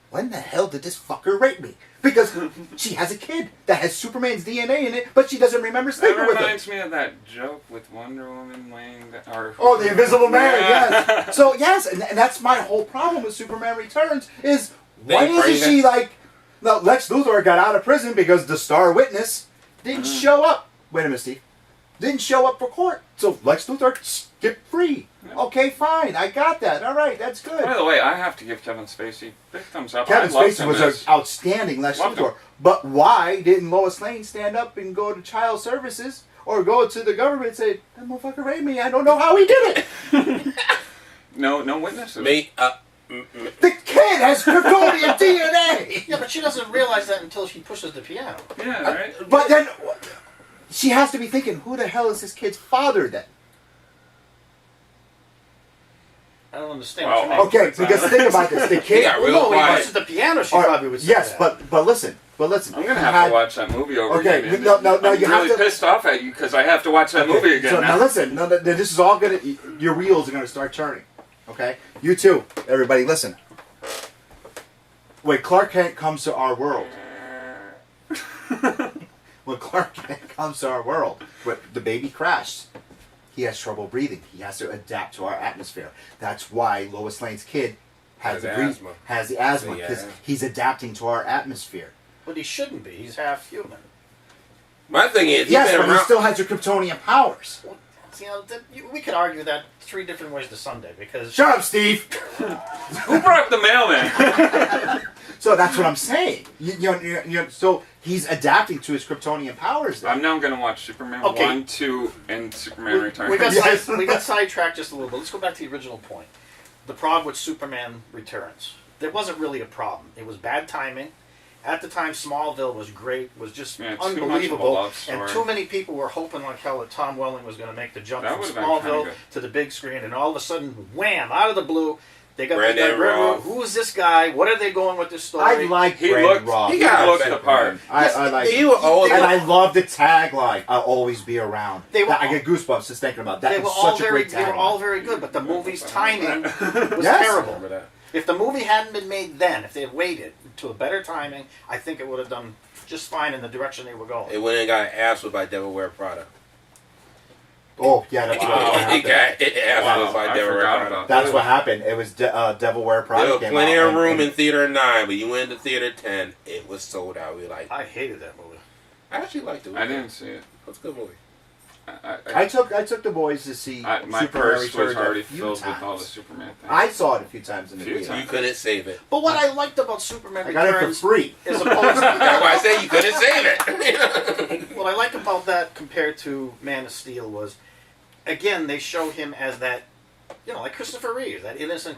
when the hell did this fucker rape me? Because she has a kid that has Superman's DNA in it, but she doesn't remember sleeping That with him. reminds me of that joke with Wonder Woman laying the... Oh, the Invisible Man, yes. So, yes, and that's my whole problem with Superman Returns is, why isn't she like... No, Lex Luthor got out of prison because the star witness didn't show up. Wait a minute, Steve. Didn't show up for court. So Lex Luthor skipped free. Okay, fine. I got that. All right, that's good. By the way, I have to give Kevin Spacey big thumbs up. Kevin I loved Spacey him was as- an outstanding Lex Loved Luthor. him. But why didn't Lois Lane stand up and go to child services or go to the government and say, that motherfucker raped me. I don't know how he did it. No witnesses. The kid has Kryptonian DNA. Yeah, but she doesn't realize that until she pushes the piano. Yeah, right? But then she has to be thinking, who the hell is this kid's father then? I don't understand Well, what you mean. Okay, because think about this. The kid... got real No, when he quiet. pushes the piano, she Or- probably would say yes, that. but listen. I'm gonna He have had- to watch that movie over Okay, again. no, I'm you have really to- pissed off at you because I have to watch that movie again So now. now listen, this is all gonna... Your wheels are gonna start turning. Okay? You too. Everybody listen. When Clark Kent comes to our world... when Clark Kent comes to our world, when the baby crashed, he has trouble breathing. He has to adapt to our atmosphere. That's why Lois Lane's kid has the asthma Yeah. because he's adapting to our atmosphere. But he shouldn't be. He's half human. My thing is, Yes, but he still has your Kryptonian powers. Well, you know, we could argue that 3 different ways to Sunday because... Shut up, Steve. Who brought the mailman? So that's what I'm saying. So he's adapting to his Kryptonian powers. Then. I'm now going to watch Superman Okay. 1, 2, and Superman Returns. We got, Yes. we got sidetracked just a little bit. Let's go back to the original point. The problem with Superman Returns. There wasn't really a problem. It was bad timing. At the time, Smallville was great, was just Yeah, too much of a unbelievable. love story. And too many people were hoping like hell that Tom Welling was going to make the jump That from would've been kinda Smallville good. to the big screen. And all of a sudden, wham, out of the blue, they got Brandon this guy, Red Roth. Room. Who is this guy? What are they going with this story? I like He Brandon looked, Roth. he got looked better. the part. I like. He was always- And I love the tagline. I'll always be around. They were I get goosebumps just thinking about that. They It's were all such a very, great they were all tagline. very good, but the movie's timing was Yes. terrible. Remember that. If the movie hadn't been made then, if they had waited to a better timing, I think it would have done just fine in the direction they were going. It went and got ass with by Devil Wear Prada. Oh yeah, that's what It happened. got ass Wow, with by I Devil Wear forgot Prada. about That's what happened. It was Devil Wear Prada. There was came plenty out, of room and- in theater 9, but you went to theater 10, it was sold out. We like, I hated that movie. I actually liked it. I didn't see it. It's a good movie. I took the boys to see my Superman purse Returns was already a few filled times. with all the Superman things. I saw it a few times in the Few theater. times. You couldn't save it. But what I liked about Superman I got it for Returns free. is opposed That's why I said you couldn't save it. what I like about that compared to Man of Steel was, again, they show him as that, like Christopher Reeve, that innocent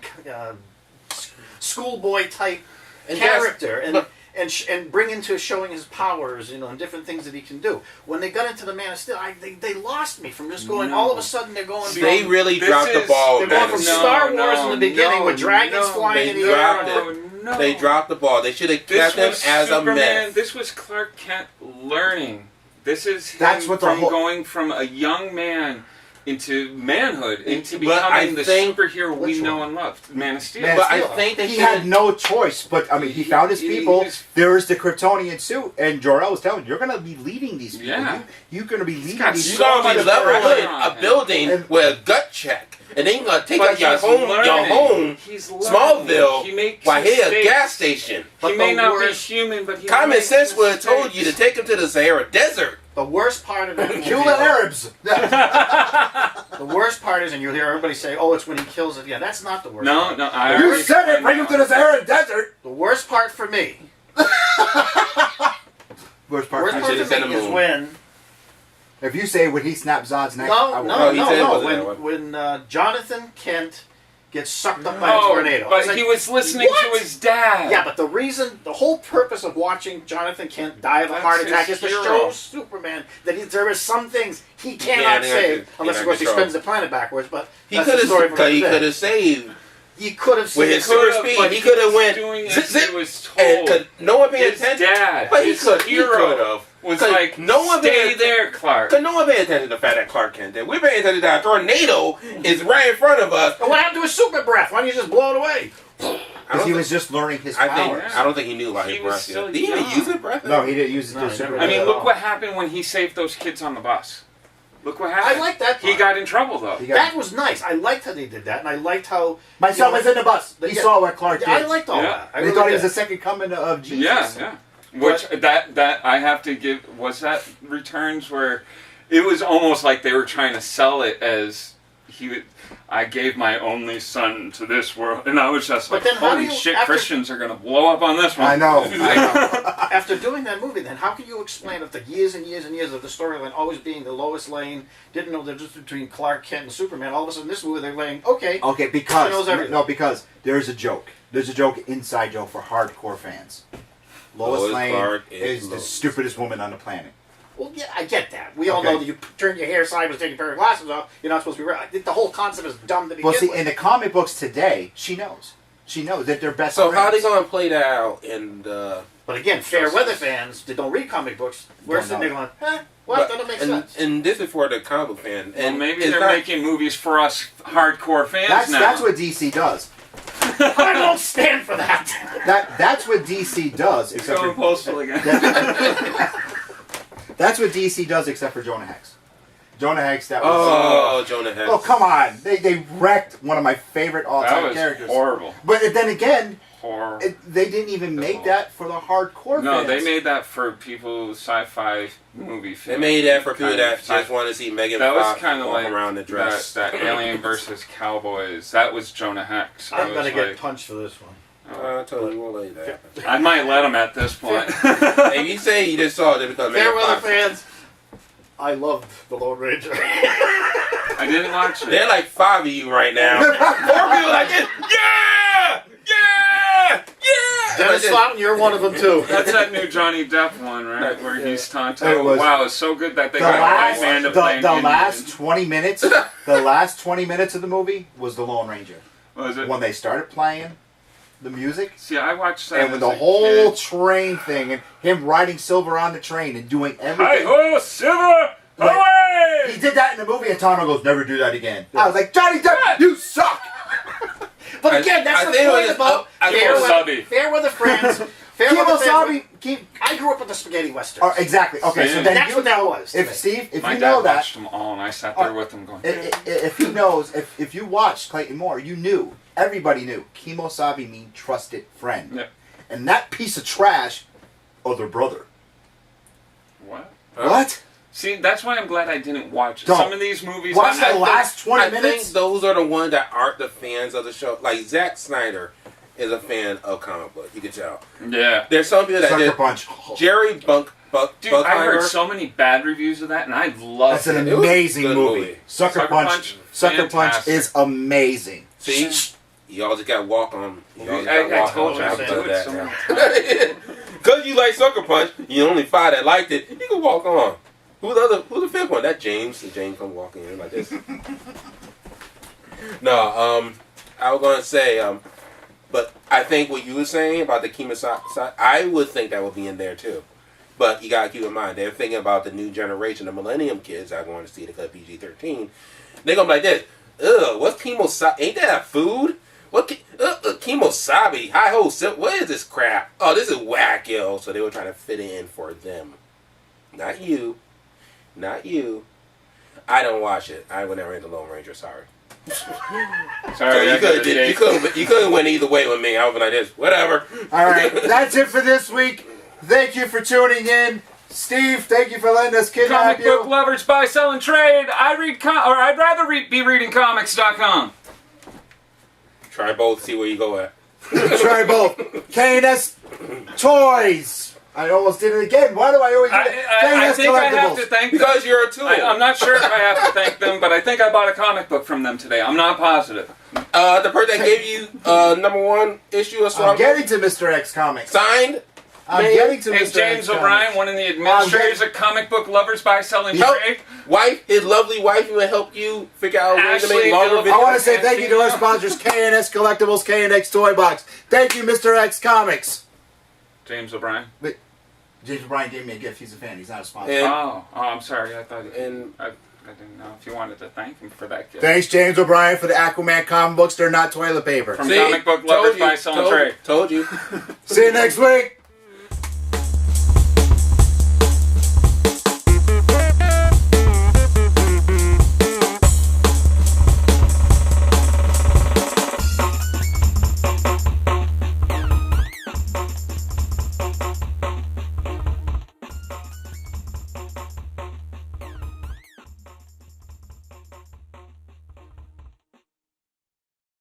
schoolboy type And character, but- and bring into showing his powers, and different things that he can do. When they got into the Man of Steel, they lost me from just going. No. All of a sudden, they're going. They from, really This dropped the is- ball. They're going man. from No, Star Wars in the beginning no, with dragons no, flying they in the air. dropped and- No. They dropped the ball. They should have This kept him was as Superman. a myth. This was Clark Kent learning. This is him That's what the from whole- going from a young man into manhood, into But I becoming the think- superhero we Which know one? and love, Man of Steel. Man But of I Steel. think they he should've- had no choice. But I mean, he found his people. He's- There was the Kryptonian suit, and Jor-El was telling him, "You're gonna be leading these people. Yeah. You're gonna be leading got these You're so people." gonna be much pressure leveling on a him. building And- with a gut check, and then you're gonna take But out your he's home, learning. He's learning. Smallville, He makes while he's a mistakes. gas station. But He may the not worst- be human, but he Common makes sense would have told you to mistakes. take him to the Sahara Desert. The worst part of that movie, Kill the Arabs. the worst part is, and you'll hear everybody say, "Oh, it's when he kills it." Yeah, that's not the worst. No, part. no, I You already said it. Bring him to the Sahara Desert. The worst part for me. Worst The part. worst You part should've for said me the is moon. when If you say when he snapped Zod's neck, I no, will. no, Oh, he no, said it no. wasn't that one. When Jonathan Kent gets sucked up by a Oh, tornado. but It's like, he was listening what? to his dad. Yeah, but the whole purpose of watching Jonathan Kent die of a That's heart attack his is to hero. show Superman that there is some things he cannot can't save, unless of cannot course he control. spins the planet backwards. But He that's could the story have. for He another could day. have saved He could have with saved his super could've, speed. but He he could have was went doing it, zip, zip, he was and told. could no one paid His attention. dad, But he his could. He hero, could have. was 'Cause like, no one stay paid- there, Clark. Cause no one paid attention to the fact that Clark Kent did. We're paying attention that a tornado is right in front of us. And what happened to his super breath? Why don't you just blow it away? Because he was just learning his I powers. think. I don't think he knew about He his was breath. still Did he even young. use his breath? No, he didn't use it No, to he super. never I mean, Yeah. look what happened when he saved those kids on the bus. Look what happened. I like that He part. got in trouble, though. He got- That was nice. I liked how they did that, and I liked how My son was in the bus. He Yeah. saw what Clark did. I liked all Yeah. that. I They really thought he was did. the second coming of Jesus. Yeah, yeah. Which that I have to give, was that Returns where it was almost like they were trying to sell it as I gave my only son to this world, and I was just But like, then how holy do you- shit, after- Christians are gonna blow up on this one. I know. I know. After doing that movie, then how can you explain after years and years and years of the storyline always being the Lois Lane, didn't know the difference between Clark Kent and Superman, all of a sudden this movie they're laying, okay, Okay, He knows because everything. because there's a joke. There's a joke, inside joke for hardcore fans. Lois Lois Lane Clark is is the Lois. stupidest woman on the planet. well, yeah, I get that. We all Okay. know that you turn your hair sideways, take a pair of glasses off, you're not supposed to be right. The whole concept is dumb to begin Well, see, with. in the comic books today, she knows. She knows that they're best So friends. how they gonna play that out in the? But again, fair weather fans that don't read comic books, we're Don't sitting there know. going, what? That don't make sense. And this is for the comic book fan. And maybe it's they're not- making movies for us hardcore fans now. That's what DC does. I don't stand for that. That's what DC does. Except Going for, postal again. that's what DC does, except for Jonah Hex. Jonah Hex. That was. Oh, Jonah Hex. Oh, come on! They wrecked one of my favorite That all-time was characters. horrible. But then again, Horrible. they didn't even make that for the hardcore No, fans. they made that for people, sci-fi movie fans. They made that for people Kind that of just want to see Megan That was Fox kind of walk like around the dress. that Alien versus Cowboys. That was Jonah Hex. I I'm was going to get like, punched for this one. I told you we'll let you that. I might let him at this point. If you say you just saw it because Fair Megan weather Fox. fans, I loved The Lone Ranger. I didn't watch it. They're like 5 of you right now. 4 people like this. Yeah! Yeah! Yeah! Dennis Fountain, you're one of them too. That's that new Johnny Depp one, right? Where he's talking It to, was- wow, it's so good that they The got a last, white man to the, play the an last Indian. 20 minutes, the last 20 minutes of the movie was the Lone Ranger. Was it? When they started playing the music, See, I watched that and with as the a whole kid. train thing, and him riding Silver on the train and doing Hi everything. ho, Silver! Like, Away! He did that in the movie, and Tano goes, "Never do that again." I was like, "Johnny Depp, you suck." But again, that's I the think it point was- about I think it fair was weather, Subby. fair weather friends. Fair weather Kemosabe, fans. I grew up with the spaghetti westerns. oh, exactly. Okay, so Man. then That's you, what that was. to if me. Steve, if My you dad know that, watched them all, and I sat there with him going, if he knows, if you watched Clayton Moore, you knew, everybody knew, Kemosabe means trusted friend. Yeah. And that piece of trash, other brother. what? What? See, that's why I'm glad I didn't watch it. Don't. Some of these movies... Watch I the last 20 I minutes. think those are the ones that aren't the fans of the show. Like Zack Snyder is a fan of comic book. You can tell. Yeah. There's some people that Sucker did. Punch. Jerry Dude, I heard Buckheimer. so many bad reviews of that, and I loved That's an it. It was a amazing good movie. movie. Sucker Sucker Punch. Punch, Sucker Punch fantastic. is amazing. See, y'all just got to walk on. Y'all just I gotta walk told on you, I'll after do it that so now. many times. Because you like Sucker Punch, you only 5 that liked it. You can walk on. Who's the 5th one? That James. The James come walking in like this. No, I was gonna say, but I think what you were saying about the Kemosabe, I would think that would be in there too. But you gotta keep in mind they're thinking about the new generation, the Millennium kids that are going to see the PG-13. They gonna be like this. Ugh, what's kemosabe? Ain't that a food? What kemosabe? Hi ho, what is this crap? Oh, this is whack, yo. So they were trying to fit in for them. Not you. Not you. I don't watch it. I would never hit the Lone Ranger, sorry. Sorry, You couldn't win either way with me. I would be like this. Whatever. Alright, that's it for this week. Thank you for tuning in. Steve, thank you for letting us kidnap Comic book you. lovers buy, sell, and trade. I'd rather be reading comics.com. Try both, see where you go at. Try both. KNS Toys. I almost did it again. Why do I always do it? I KNS think I have to Collectibles. thank them. Because you're a tool. I'm not sure if I have to thank them, but I think I bought a comic book from them today. I'm not positive. The person that gave you #1 issue of I'm getting to Mr. X Comics. signed. I'm getting to It's Mr. James X O'Brien, Comics. one of the administrators of Comic Book Lovers Buy, Sell, and Help. Trade. His lovely wife, who will help you figure out ways to Ashley, make longer I I want videos. to say thank you to our sponsors, KNS Collectibles, KNX Toy Box. Thank you, Mr. X Comics. James O'Brien. James O'Brien gave me a gift. He's a fan. He's not a sponsor. And- Oh, I'm sorry. I thought And I didn't know if you wanted to thank him for that gift. Thanks, James O'Brien, for the Aquaman comic books. They're not toilet paper. From Comic Book Lovers Buy, Sell, and Trade. Told you. See you next week.